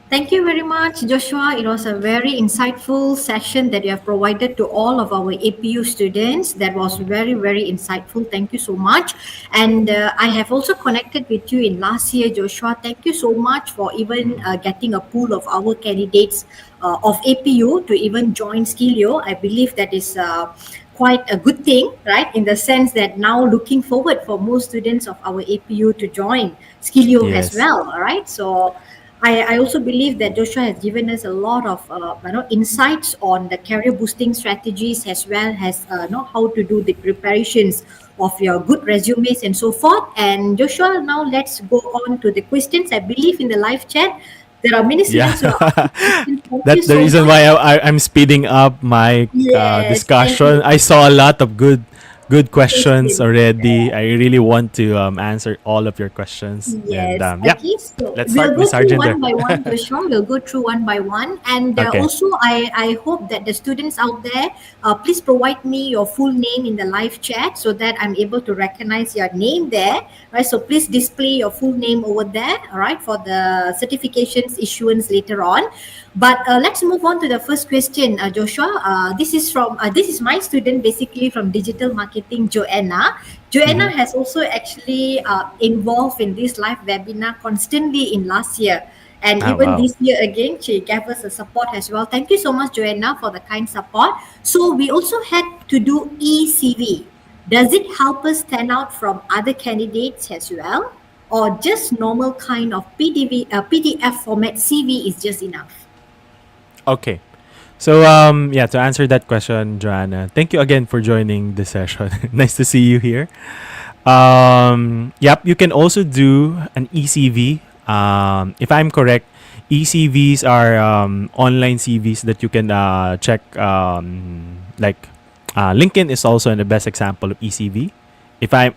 Thank you very much, Joshua. It was a very insightful session that you have provided to all of our APU students. That was very, very insightful. Thank you so much. And I have also connected with you in last year, Joshua. Thank you so much for even getting a pool of our candidates of APU to even join Skilio. I believe that is quite a good thing, right? In the sense that now looking forward for more students of our APU to join Skilio as Yes. well, all right? So I also believe that Joshua has given us a lot of insights on the career boosting strategies as well as know how to do the preparations of your good resumes and so forth. And Joshua, now let's go on to the questions. I believe in the live chat there are many Yeah. students who are asking questions. Thank you That's the so reason much. why I'm speeding up my Yes, thank discussion. you. I saw a lot of good questions Questions. already. I really want to answer all of your questions. And Yes. yeah, Okay. So let's we'll start, go Miss through Argenter. one by one, Joshua. We'll go through one by one. And Okay. also, I hope that the students out there, please provide me your full name in the live chat so that I'm able to recognize your name there. Right. So please display your full name over there. All right. For the certifications issuance later on. But let's move on to the first question, Joshua. This is my student basically from digital marketing, Joanna. Joanna Mm-hmm. has also actually involved in this live webinar constantly in last year. And Oh even wow. this year again, she gave us a support as well. Thank you so much, Joanna, for the kind support. So we also had to do ECV. Does it help us stand out from other candidates as well? Or just normal kind of PDF format CV is just enough? Okay. So yeah, to answer that question, Joanna, thank you again for joining the session. Nice to see you here. Yep, you can also do an ECV. If I'm correct, ECVs are online CVs that you can check. Like LinkedIn is also the best example of ECV. If I'm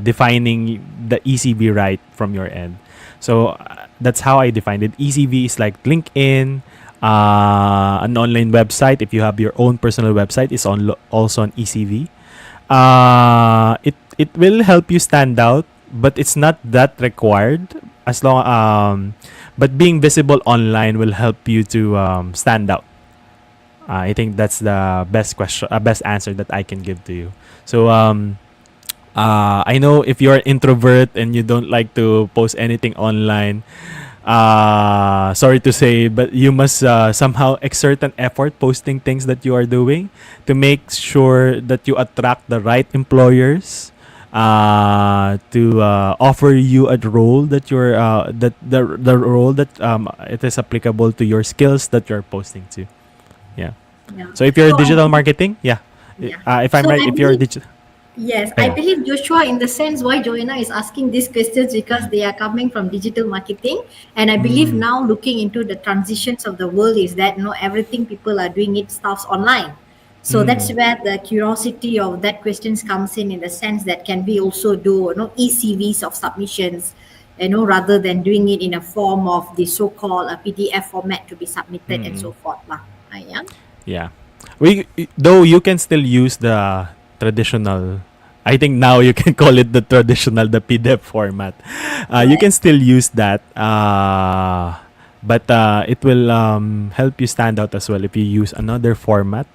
defining the ECV right from your end, so that's how I defined it. ECV is like LinkedIn, an online website. If you have your own personal website, is also an ECV. It will help you stand out, but it's not that required. As long but being visible online will help you to stand out. I think that's the best answer that I can give to you. So I know if you're an introvert and you don't like to post anything online, sorry to say, but you must somehow exert an effort posting things that you are doing to make sure that you attract the right employers to offer you a role that you're that the role that it is applicable to your skills that you're posting to. Yeah. Yeah. So if you're So digital marketing, yeah. yeah. If I'm So right, I if you're believe digital, Yes, I yeah. believe Joshua, in the sense why Joanna is asking these questions because they are coming from digital marketing, and I believe Mm, now looking into the transitions of the world is that everything people are doing it stuffs online. So that's mm, where the curiosity of that questions comes in the sense that can we also do ECVs of submissions, rather than doing it in a form of the so-called PDF format to be submitted and so mm. forth lah. Yeah. Yeah. Though you can still use the traditional. I think now you can call it the traditional, the PDF format. You Correct. can still use that, but it will help you stand out as well if you use another format,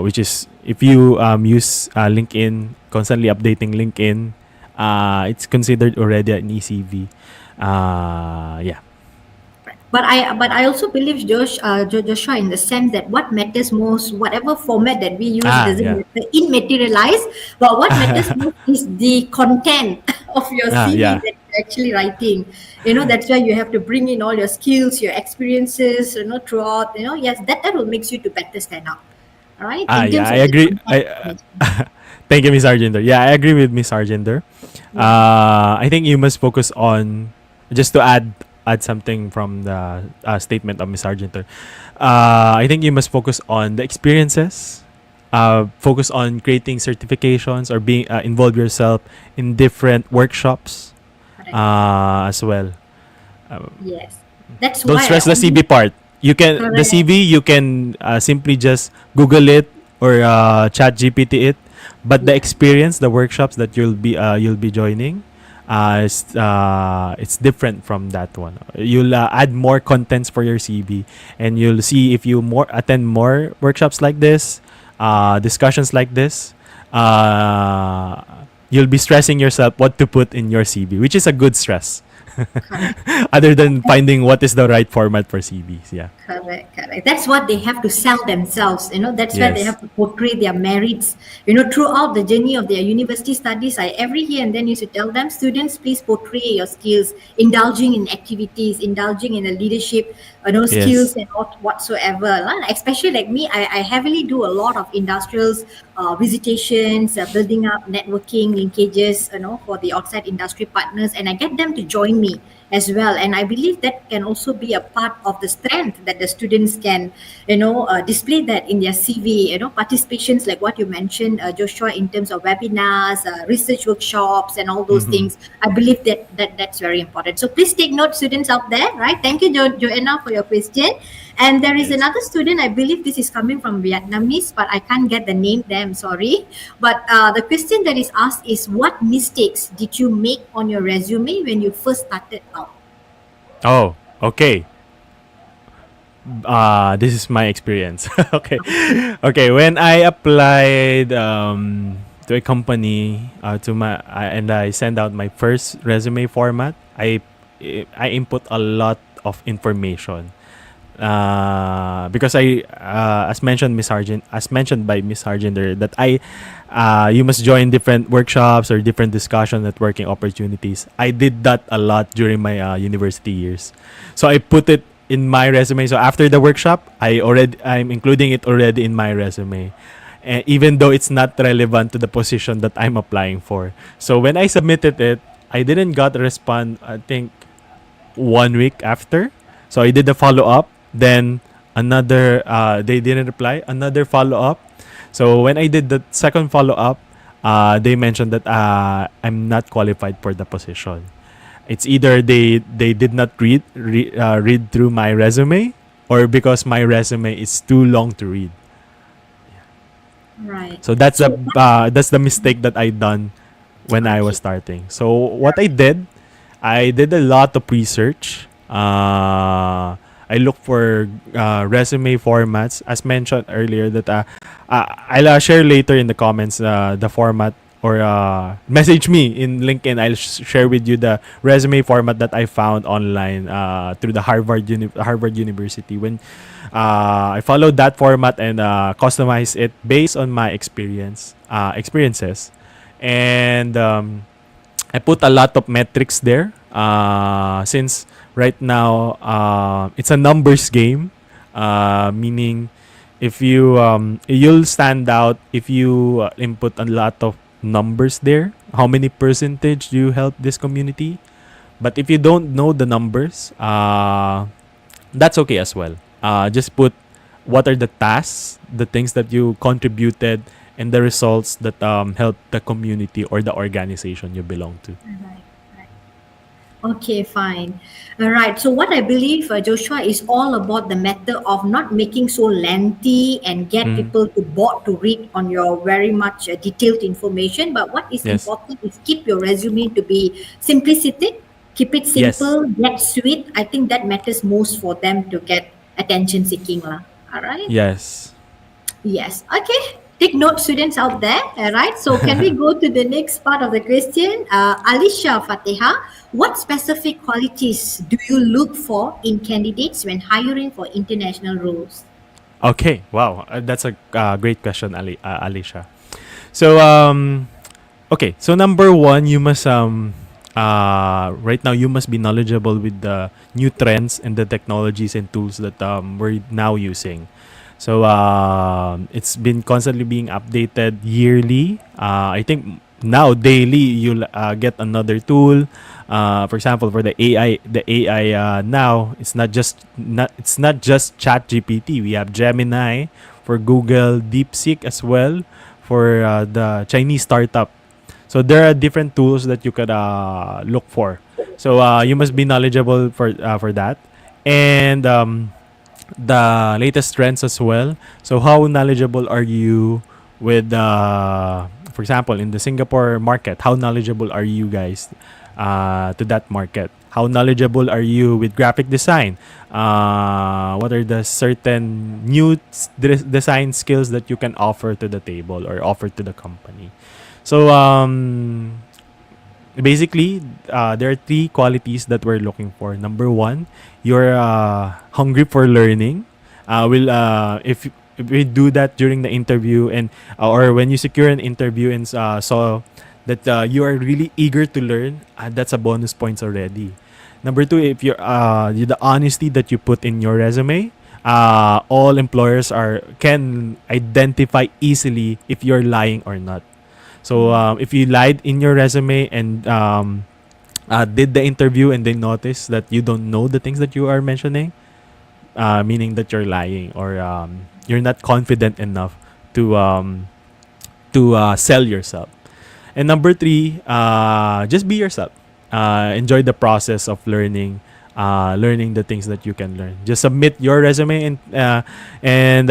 which is if you use LinkedIn, constantly updating LinkedIn, it's considered already an ECV. Yeah. But I also believe Joshua, in the sense that what matters most, whatever format that we use doesn't Yeah. matter in materialize, but what matters most is the content of your CV Yeah. that you're actually writing. That's why you have to bring in all your skills, your experiences, throughout. Yes, that will makes you to better stand out. All right, in Yeah, terms I of the agree. content management. Thank you, Miss Argender. Yeah, I agree with Miss Argender. Yeah. I think you must focus on just to add something from the statement of Miss Argenter. I think you must focus on the experiences. Focus on creating certifications or being involve yourself in different workshops Correct. as well. Yes. That's Don't why I stress the always CV part. The correct. CV you can simply just Google it or chat GPT it. but the Yeah. experience, the workshops that you'll be joining, it's different from that one. You'll add more contents for your CV, and you'll see if you more attend more workshops like this, discussions like this. You'll be stressing yourself what to put in your CV, which is a good stress. Correct. Other than finding what is the right format for CVs, yeah. Correct, correct. That's what they have to sell themselves. That's where they Yes. have to portray their merits. Throughout the journey of their university studies, I every year and then used to tell them, students, please portray your skills, indulging in activities, indulging in the leadership, skills Yes. and whatsoever. Especially like me, I heavily do a lot of industrials visitations, building up networking linkages, for the outside industry partners, and I get them to join me as well. And I believe that can also be a part of the strength that the students can, display that in their CV. Participations like what you mentioned, Joshua, in terms of webinars, research workshops, and all those Mm-hmm. things. I believe that's very important. So please take note, students out there, right? Thank you, Joanna, for your question. And there is Yes. another student, I believe this is coming from Vietnamese, but I can't get the name there, I'm sorry. But the question that is asked is, what mistakes did you make on your resume when you first started out? Oh, okay. This is my experience. Okay. Okay, when I applied to a company and I sent out my first resume format, I input a lot of information. Because as mentioned by Miss Hargender, that you must join different workshops or different discussion networking opportunities. I did that a lot during my university years, so I put it in my resume. So after the workshop, I'm including it already in my resume, and even though it's not relevant to the position that I'm applying for. So when I submitted it, I didn't got a response. I think 1 week after. So I did the follow up. Then another, they didn't reply. Another follow up. So when I did the second follow up, they mentioned that I'm not qualified for the position. It's either they did not read through my resume, or because my resume is too long to read. Right. So So, that's the mistake that I done when I was okay. starting. So what I did a lot of research. I look for resume formats, as mentioned earlier. That I'll share later in the comments the format, or message me in LinkedIn. I'll share with you the resume format that I found online through the Harvard University. When I followed that format and customized it based on my experiences, and I put a lot of metrics there. Since right now it's a numbers game, meaning if you'll stand out if you input a lot of numbers there. How many percentage do you help this community? But if you don't know the numbers, that's okay as well. Just put what are the tasks, the things that you contributed, and the results that help the community or the organization you belong to. Right, right. Okay, fine. All right. So what I believe, Joshua, is all about the matter of not making so lengthy and get Mm. people to bored to read on your very much detailed information. But what is Yes. important is keep your resume to be simplistic, keep it Yes. simple, yet sweet. I think that matters most for them to get attention seeking lah. All right. Yes. Yes. Okay. Take note, students out there. All right. So, can we go to the next part of the question? Alicia Fatiha, what specific qualities do you look for in candidates when hiring for international roles? Okay. Wow. That's a great question, Alicia. So okay. So number one, you must right now you must be knowledgeable with the new trends and the technologies and tools that we're now using. So it's been constantly being updated yearly. I think now daily you'll get another tool. For example, for the AI now it's not just Chat GPT. We have Gemini for Google, DeepSeek as well for the Chinese startup. So there are different tools that you could look for. So you must be knowledgeable for that, and the latest trends as well. So how knowledgeable are you with for example, in the Singapore market, how knowledgeable are you guys to that market? How knowledgeable are you with graphic design? What are the certain new design skills that you can offer to the table or offer to the company? So basically, there are three qualities that we're looking for. Number one, you're hungry for learning. Will if we do that during the interview and or when you secure an interview and saw that you are really eager to learn, that's a bonus points already. Number two, if you're the honesty that you put in your resume, all employers are can identify easily if you're lying or not. So if you lied in your resume and did the interview and they notice that you don't know the things that you are mentioning, meaning that you're lying or you're not confident enough to sell yourself. And number three, just be yourself. Enjoy the process of learning the things that you can learn. Just submit your resume and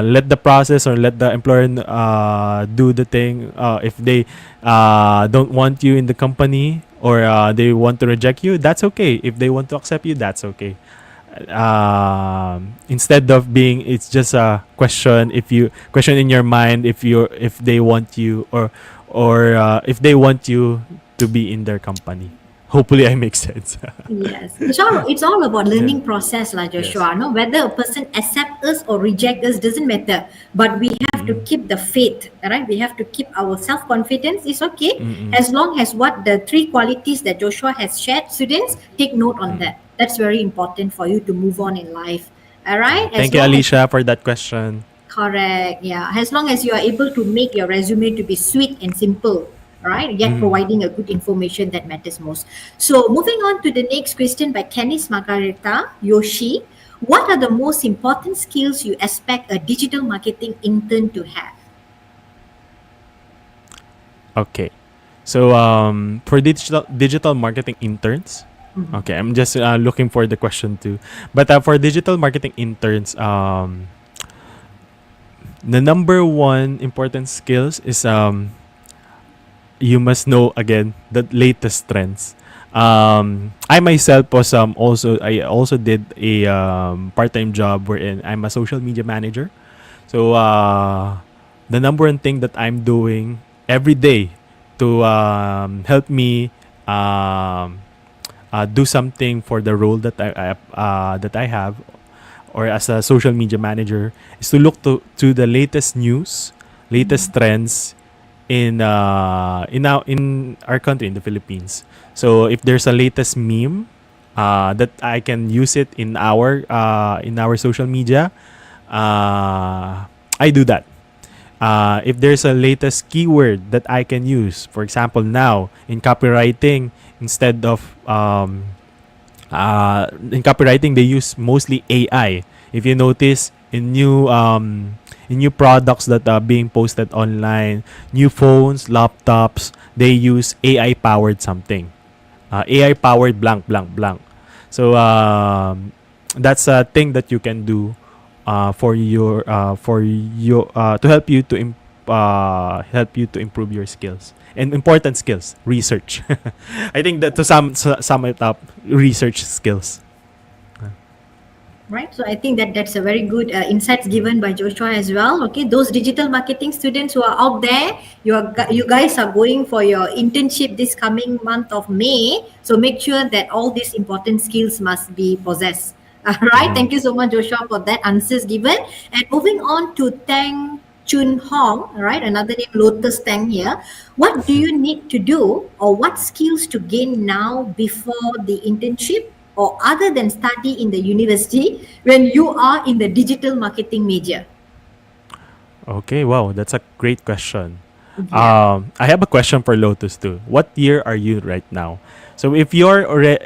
let the process or let the employer do the thing. If they don't want you in the company or they want to reject you, that's okay. If they want to accept you, that's okay. Instead of being, it's just a question. If you question in your mind if they want you or if they want you to be in their company. Hopefully, I make sense. Yes, it's all about learning process, like Joshua. No, whether a person accept us or reject us doesn't matter. But we have to keep the faith, right? We have to keep our self confidence. It's okay as long as what the three qualities that Joshua has shared. Students, take note on that. That's very important for you to move on in life. All right. Thank you, Alicia, for that question. Correct. Yeah. As long as you are able to make your resume to be sweet and simple, right? Yet providing a good information that matters most. So moving on to the next question by Kenis Margareta Yoshi. What are the most important skills you expect a digital marketing intern to have? Okay. So for digital marketing interns, okay, I'm just looking for the question too. But for digital marketing interns, the number one important skills is you must know again the latest trends. I myself was I also did a part-time job wherein I'm a social media manager. So the number one thing that I'm doing every day to help me do something for the role that I have or as a social media manager is to look to the latest news, latest trends in our country, in the Philippines. So if there's a latest meme that I can use it in our social media, I do that. If there's a latest keyword that I can use, for example, now in copywriting, instead of in copywriting they use mostly AI. If you notice in new products that are being posted online, new phones, laptops, they use AI powered something. AI powered blank blank blank. So that's a thing that you can do for your to help you to improve your skills and important skills. Research. I think that to sum it up, research skills. Right. So I think that's a very good insights given by Joshua as well. Okay, those digital marketing students who are out there, you guys are going for your internship this coming month of May. So make sure that all these important skills must be possessed. All right. Thank you so much, Joshua, for that answers given. And moving on to Tang Chun Hong, all right, another name Lotus Tang here. What do you need to do or what skills to gain now before the internship or other than study in the university when you are in the digital marketing major? Okay, wow, that's a great question. I have a question for Lotus too. What year are you right now? So if you're already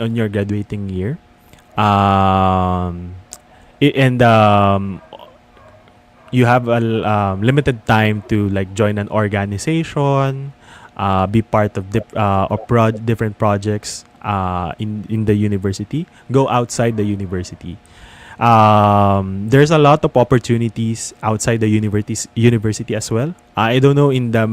on your graduating year, and you have a limited time to like join an organization, be part of different projects in the university, go outside the university. There's a lot of opportunities outside the university as well. I don't know in the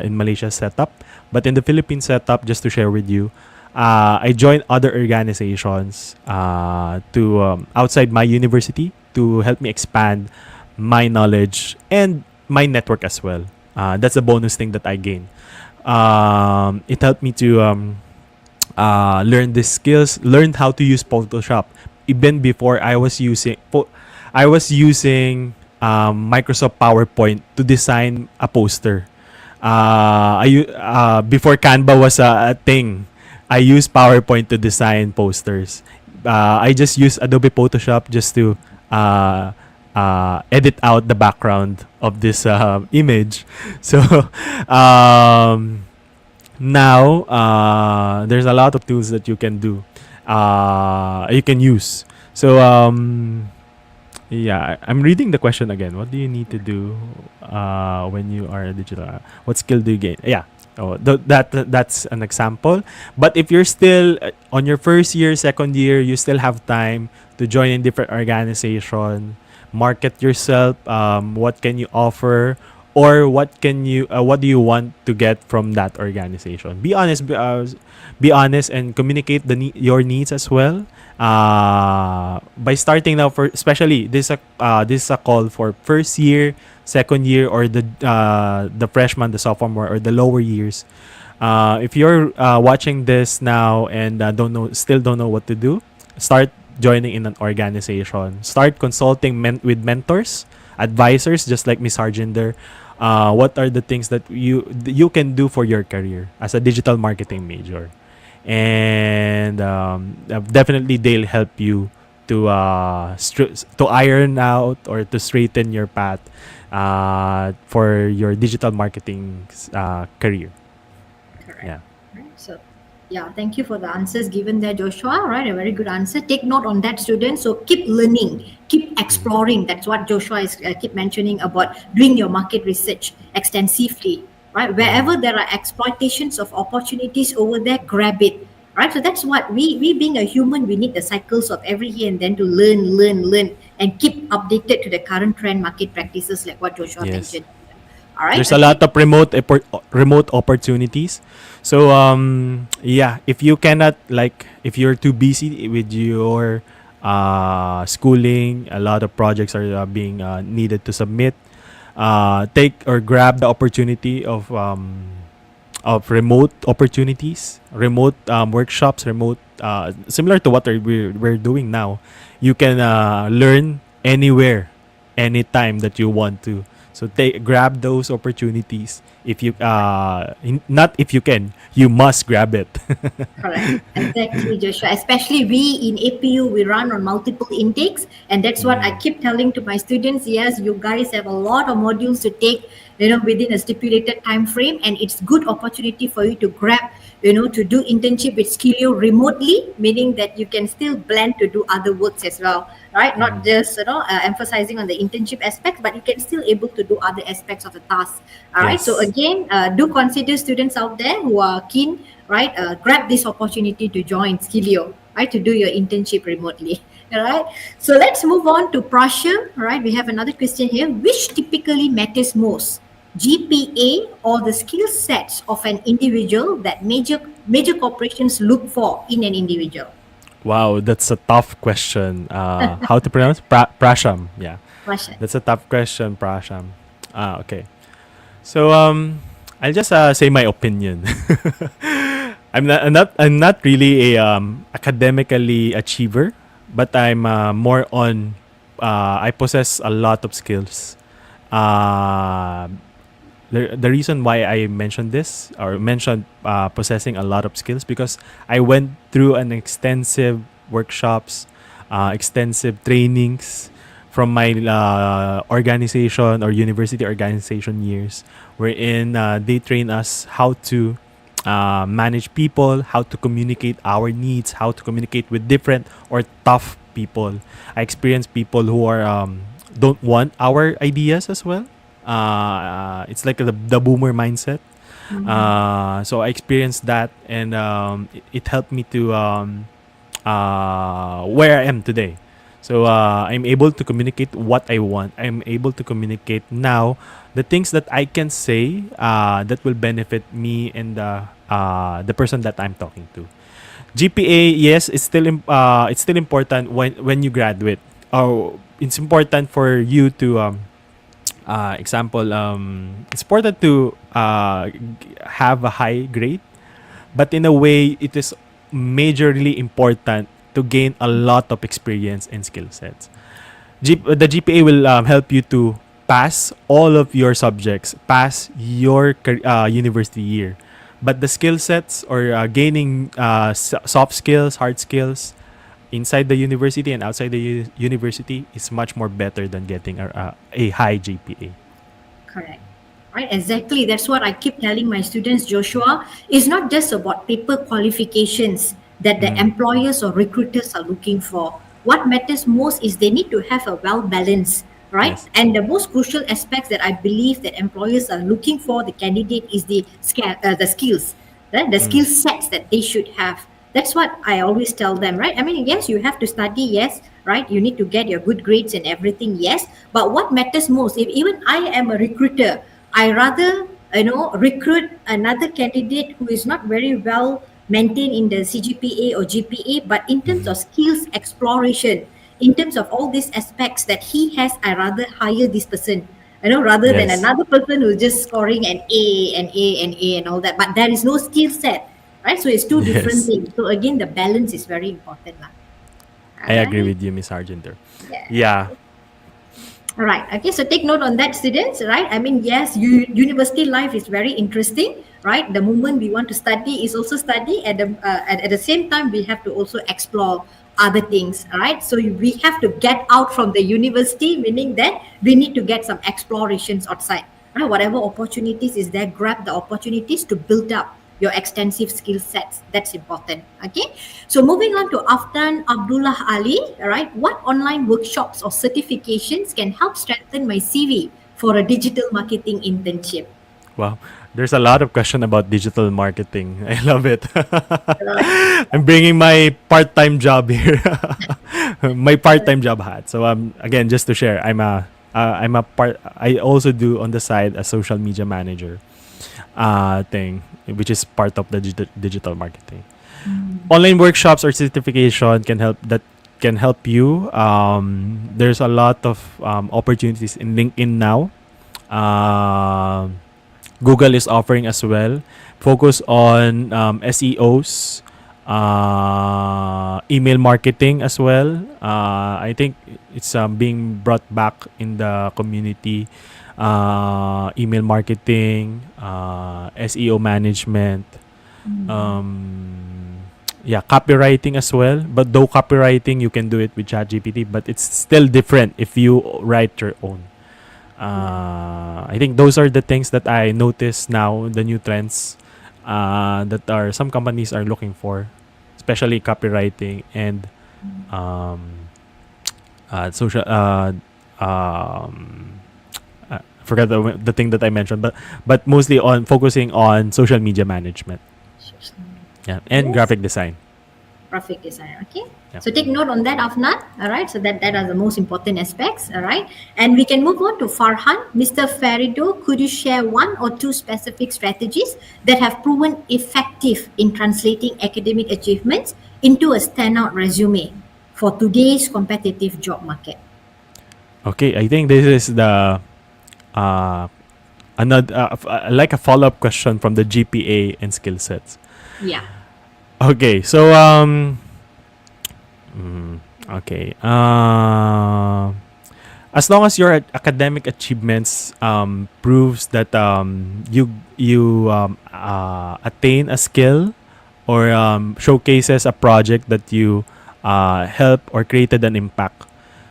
in Malaysia setup, but in the Philippines setup, just to share with you, I joined other organizations to outside my university to help me expand my knowledge and my network as well. That's a bonus thing that I gained. It helped me to learn these skills, learned how to use Photoshop. Even before I was using Microsoft PowerPoint to design a poster. Before Canva was a thing, I used PowerPoint to design posters. I just use Adobe Photoshop just to edit out the background of this image. So um, now there's a lot of tools that you can do, you can use. So yeah, I'm reading the question again. What do you need to do when you are a digital? What skill do you gain? Yeah. Oh, that's an example. But if you're still on your first year, second year, you still have time to join in different organization, market yourself. What can you offer, or what do you want to get from that organization? Be honest and communicate your needs as well. By starting now, for especially this is a call for first year, second year, or the freshman, the sophomore, or the lower years. If you're watching this now and still don't know what to do, start joining in an organization. Start consulting with mentors, advisors, just like Miss Harjinder. What are the things that you can do for your career as a digital marketing major? And definitely they'll help you to to iron out or to straighten your path for your digital marketing career. Correct. Yeah. Right. So, yeah, thank you for the answers given there, Joshua. Right, a very good answer. Take note on that, student. So keep learning, keep exploring. That's what Joshua is keep mentioning about doing your market research extensively. Right, wherever there are exploitations of opportunities over there, grab it. Right, so that's what we being a human, we need the cycles of every year and then to learn, and keep updated to the current trend market practices, like what Joshua Yes. mentioned. All right, There's a lot of remote opportunities. So yeah, if you cannot, like, if you're too busy with your schooling, a lot of projects are being needed to submit. Take or grab the opportunity of remote opportunities, remote workshops, remote similar to what we're doing now. You can learn anywhere, anytime that you want to. So grab those opportunities. If you not if you can, you must grab it. Correct. Exactly, Joshua. Especially we in APU, we run on multiple intakes, and that's what I keep telling to my students. Yes, you guys have a lot of modules to take, within a stipulated time frame, and it's good opportunity for you to grab, to do internship with Skilio remotely, meaning that you can still blend to do other works as well, right? Not just emphasizing on the internship aspects, but you can still able to do other aspects of the task. All right. So Yes. again, do consider students out there who are keen, right? Grab this opportunity to join Skilio, right? To do your internship remotely. All right. So let's move on to Prasha. Right. We have another question here. Which typically matters most, GPA or the skill sets of an individual that major corporations look for in an individual? Wow, that's a tough question. How to pronounce Prasham? Yeah, Prasha. that's a tough question, Prasham. Okay. So I'll just say my opinion. I'm not really a academically achiever, but I'm more on. I possess a lot of skills. Uh, the reason why I mentioned this or mentioned possessing a lot of skills, because I went through an extensive workshops, extensive trainings from my organization or university organization years, wherein they train us how to manage people, how to communicate our needs, how to communicate with different or tough people. I experienced people who are don't want our ideas as well. It's like the boomer mindset. So I experienced that, and it helped me to where I am today. So I'm able to communicate what I want. I'm able to communicate now the things that I can say that will benefit me and the person that I'm talking to. GPA, yes, it's still important when you graduate. Or it's important for you to example, it's important to have a high grade, but in a way, it is majorly important to gain a lot of experience and skill sets. The GPA will help you to pass all of your subjects, pass your university year. But the skill sets or gaining soft skills, hard skills inside the university and outside the university is much more better than getting a high GPA. Correct. Right, exactly. That's what I keep telling my students, Joshua. It's not just about paper qualifications that the employers or recruiters are looking for. What matters most is they need to have a well balance, right? Yes. And the most crucial aspects that I believe that employers are looking for the candidate is the skills, right? The skill sets that they should have. That's what I always tell them, right? I mean, yes, you have to study, yes, right? You need to get your good grades and everything, yes. But what matters most, if even I am a recruiter, I rather, recruit another candidate who is not very well maintained in the CGPA or GPA, but in terms of skills exploration, in terms of all these aspects that he has, I rather hire this person, rather than Yes. another person who's just scoring an A and A and A and all that, but there is no skill set, right? So it's two different Yes. things. So again, the balance is very important, lah. I All agree right. with you, Miss Argenter. Yeah. Yeah. All right. Okay. So take note on that, students. Right. I mean, yes, university life is very interesting. Right. The moment we want to study is also study. At the same time, we have to also explore other things. All right. So we have to get out from the university, meaning that we need to get some explorations outside. Right. Whatever opportunities is there, grab the opportunities to build up your extensive skill sets. That's important. Okay. So moving on to Afnan Abdullah Ali, all right, what online workshops or certifications can help strengthen my CV for a digital marketing internship? Wow. There's a lot of question about digital marketing. I love it. Right. I'm bringing my part-time job here. My part-time job hat. So again, just to share, I'm a part. I also do on the side a social media manager thing, which is part of the digital marketing. Online workshops or certification can help you. There's a lot of opportunities in LinkedIn now. Google is offering as well. Focus on SEOs, email marketing as well. I think it's being brought back in the community. Email marketing, SEO management, copywriting as well. But though copywriting, you can do it with ChatGPT, but it's still different if you write your own. I think those are the things that I notice now, the new trends that are some companies are looking for, especially copywriting and social. Forgot the thing that I mentioned, but mostly on focusing on social media management, yeah, and Yes. graphic design. Graphic design. Okay. Yeah. So take note on that, Afnan. All right. So that are the most important aspects. All right. And we can move on to Farhan. Mr. Ferido, could you share one or two specific strategies that have proven effective in translating academic achievements into a standout resume for today's competitive job market? Okay, I think this is the uh, another like a follow-up question from the GPA and skill sets. Yeah. Okay, so okay. As long as your academic achievements proves that you attain a skill or showcases a project that you help or created an impact.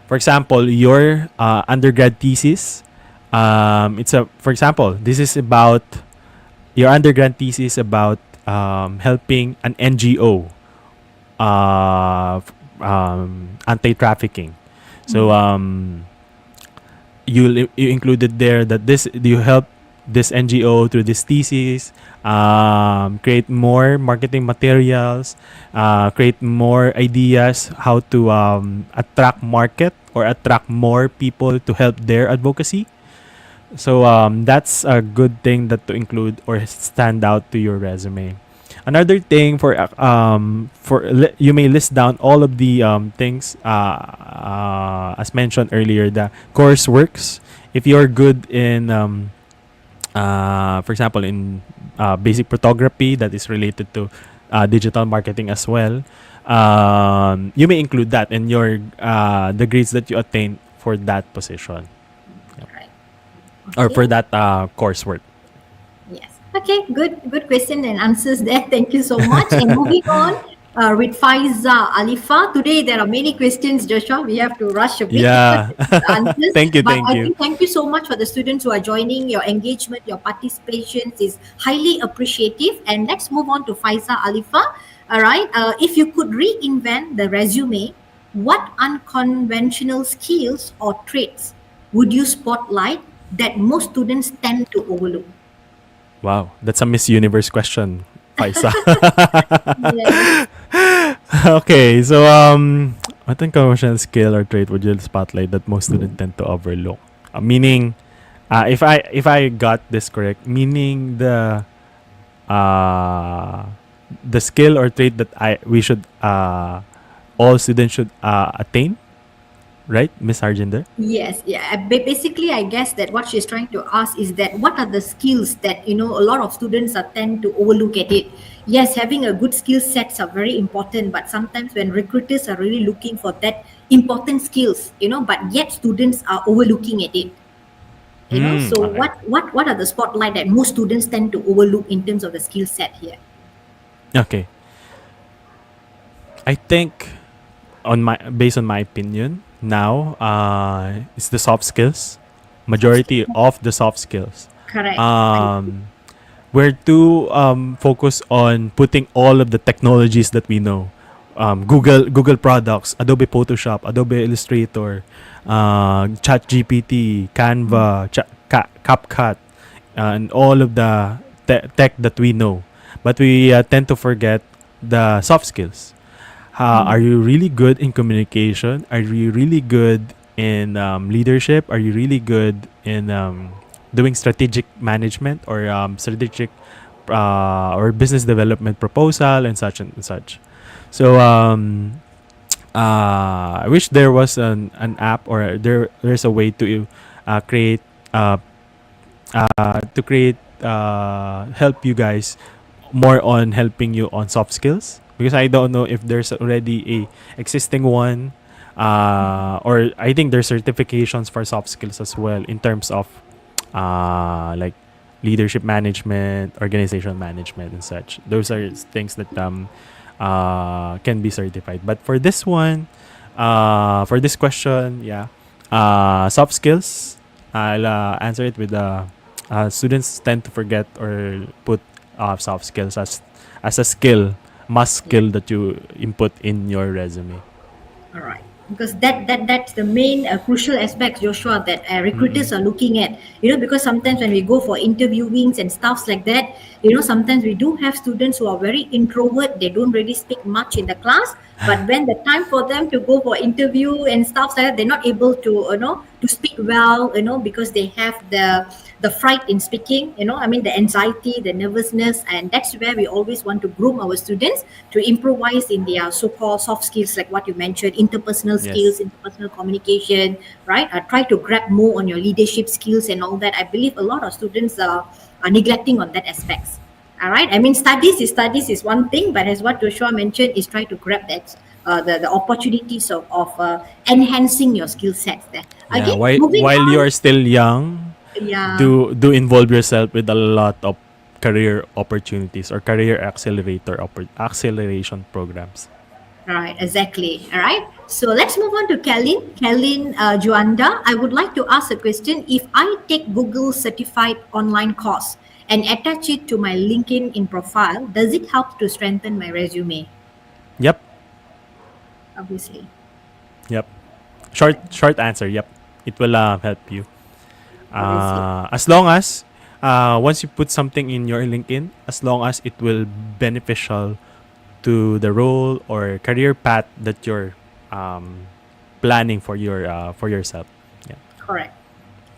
For example, your undergrad thesis. For example, this is about your undergrad thesis about helping an NGO, anti-trafficking. So you included there that this you help this NGO through this thesis, create more marketing materials, create more ideas how to attract market or attract more people to help their advocacy. So that's a good thing that to include or stand out to your resume. Another thing you may list down all of the things as mentioned earlier, the courseworks. If you're good in for example, in basic photography that is related to digital marketing as well, you may include that in your the grades that you attain for that position. Yep. Right. Or Okay. for that coursework. Yes. Okay, good question and answers there. Thank you so much. And moving on with Faiza Alifa. Today there are many questions, Joshua. We have to rush a bit Yeah. the answers. Thank you, But thank I you. think thank you so much for the students who are joining. Your engagement, your participation is highly appreciative. And let's move on to Faiza Alifa. All right. If you could reinvent the resume, what unconventional skills or traits would you spotlight that most students tend to overlook? Wow, that's a Miss Universe question, Faisa. Yes. Okay, so what unconventional skill or trait would you spotlight that most students tend to overlook? Meaning, if I got this correct, meaning the skill or trait that I we should all students should attain, right, Miss Harjinder? Yes, yeah. Basically, I guess that what she's trying to ask is that what are the skills that a lot of students are tend to overlook at it. Yes, having a good skill sets are very important, but sometimes when recruiters are really looking for that important skills, but yet students are overlooking at it. So Okay. what are the spotlight that most students tend to overlook in terms of the skill set here? Okay. I think on my based on my opinion now, it's the soft skills. Soft Majority skills. of the soft skills. Correct. Um, we're too focused on putting all of the technologies that we know. Google products, Adobe Photoshop, Adobe Illustrator, ChatGPT, Canva, CapCut, and all of the tech that we know. But we tend to forget the soft skills. Are you really good in communication? Are you really good in leadership? Are you really good in doing strategic management or strategic or business development proposal and such and such? So I wish there was an app or there's a way to create help you guys more on helping you on soft skills, because I don't know if there's already a existing one, or I think there's certifications for soft skills as well in terms of like leadership management, organization management, and such. Those are things that can be certified. But for this one, for this question, yeah, soft skills. I'll answer it with students tend to forget or put soft skills as a skill, must skill that you input in your resume. All right. Because that's the main crucial aspect, Joshua, that Mm-mm. recruiters are looking at. Because sometimes when we go for interviewings and stuffs like that, sometimes we do have students who are very introvert. They don't really speak much in the class. But when the time for them to go for interview and stuff like that, they're not able to, to speak well, because they have the fright in speaking, the anxiety, the nervousness, and that's where we always want to groom our students to improvise in their so-called soft skills, like what you mentioned, interpersonal skills, Yes. interpersonal communication, right? Try to grab more on your leadership skills and all that. I believe a lot of students are neglecting on that aspects. All right. I mean, studies is one thing, but as what Joshua mentioned, is try to grab that the opportunities of enhancing your skill sets there. Yeah. Okay, While moving while you on. are still young, Yeah. do involve yourself with a lot of career opportunities or career acceleration programs. Right, exactly. All right. So let's move on to Kellyn. Kellyn Juanda, I would like to ask a question. If I take Google certified online course and attach it to my LinkedIn in profile, does it help to strengthen my resume? Yep. Obviously. Yep. Right. Short answer. Yep. It will help you. Obviously. As long as once you put something in your LinkedIn, as long as it will beneficial to the role or career path that you're planning for yourself. Yeah. Correct.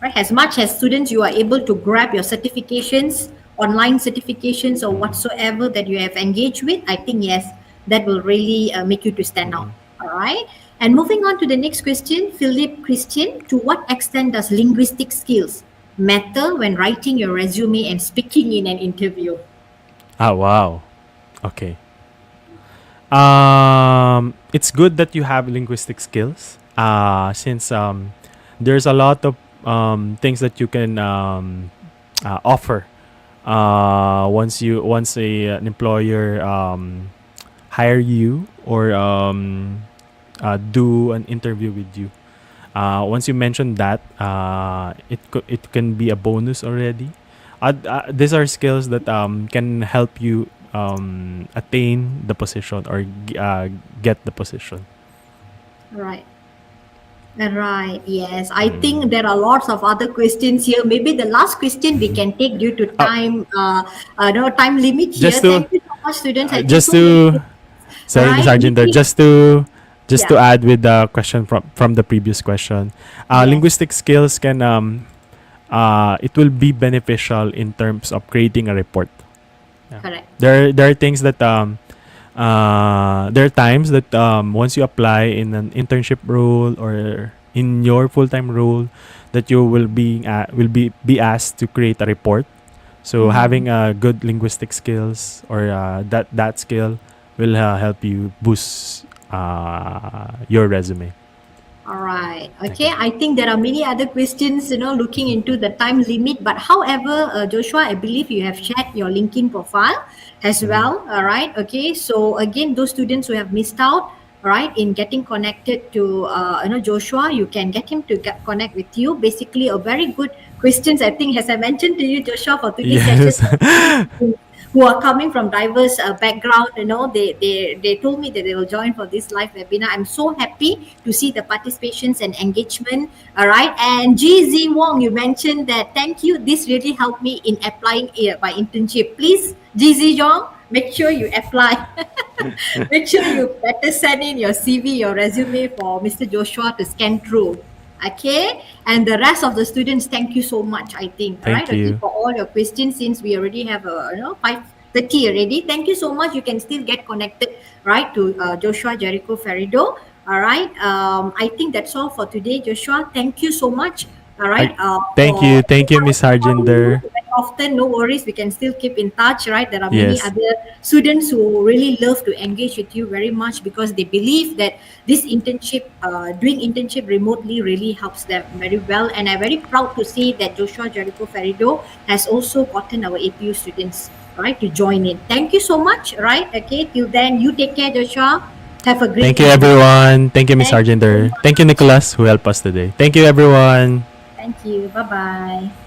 Right? As much as students, you are able to grab your certifications, online certifications, or whatsoever that you have engaged with, I think, yes, that will really make you to stand out. All right. And moving on to the next question, Philip Christian, to what extent does linguistic skills matter when writing your resume and speaking in an interview? Ah, wow. Okay. It's good that you have linguistic skills. Since there's a lot of things that you can offer. Once an employer hire you or do an interview with you. Once you mention that, it can be a bonus already. These are skills that can help you attain the position or get the position. Right. Right. Yes. I think there are lots of other questions here. Maybe the last question we can take due to time, no time limit here. Just to Thank you so much, students. I think just so many. to sorry, Miss Right. Argento, Maybe. just to Yeah. add with the question from the previous question, Yes. linguistic skills can it will be beneficial in terms of creating a report. Yeah. Correct. There are things that there are times that once you apply in an internship role or in your full time role, that you will be asked to create a report. So having good linguistic skills or that skill will help you boost your resume. All right. Okay. Okay. I think there are many other questions, looking into the time limit. But however, Joshua, I believe you have shared your LinkedIn profile as well. All right. Okay. So again, those students who have missed out, all right, in getting connected to, Joshua, you can get him to connect with you. Basically, a very good questions. I think, as I mentioned to you, Joshua, for today's session, Yes. who are coming from diverse background, they told me that they will join for this live webinar. I'm so happy to see the participations and engagement. All right. And GZ Wong, you mentioned that, thank you, this really helped me in applying my internship. Please, GZ Wong, make sure you apply. Make sure you better send in your CV, your resume for Mr. Joshua to scan through. Okay, and the rest of the students, thank you so much. I think, all right, Thank okay, you. for all your questions. Since we already have 5:30 already, thank you so much. You can still get connected, right, to Joshua Jerico Ferido. All right, I think that's all for today, Joshua. Thank you so much. All right, I, thank for you, Miss Harjinder. very often, no worries. We can still keep in touch, right? There are many Yes. other students who really love to engage with you very much because they believe that this internship, doing internship remotely, really helps them very well. And I'm very proud to see that Joshua Jericho Ferido has also gotten our APU students, right, to join in. Thank you so much, right? Okay, till then, you take care, Joshua. Have a great Thank you, evening. everyone. Thank you, Miss Thank you so Harjinder. Thank you, much. Nicholas, who helped us today. Thank you, everyone. Thank you. Bye bye.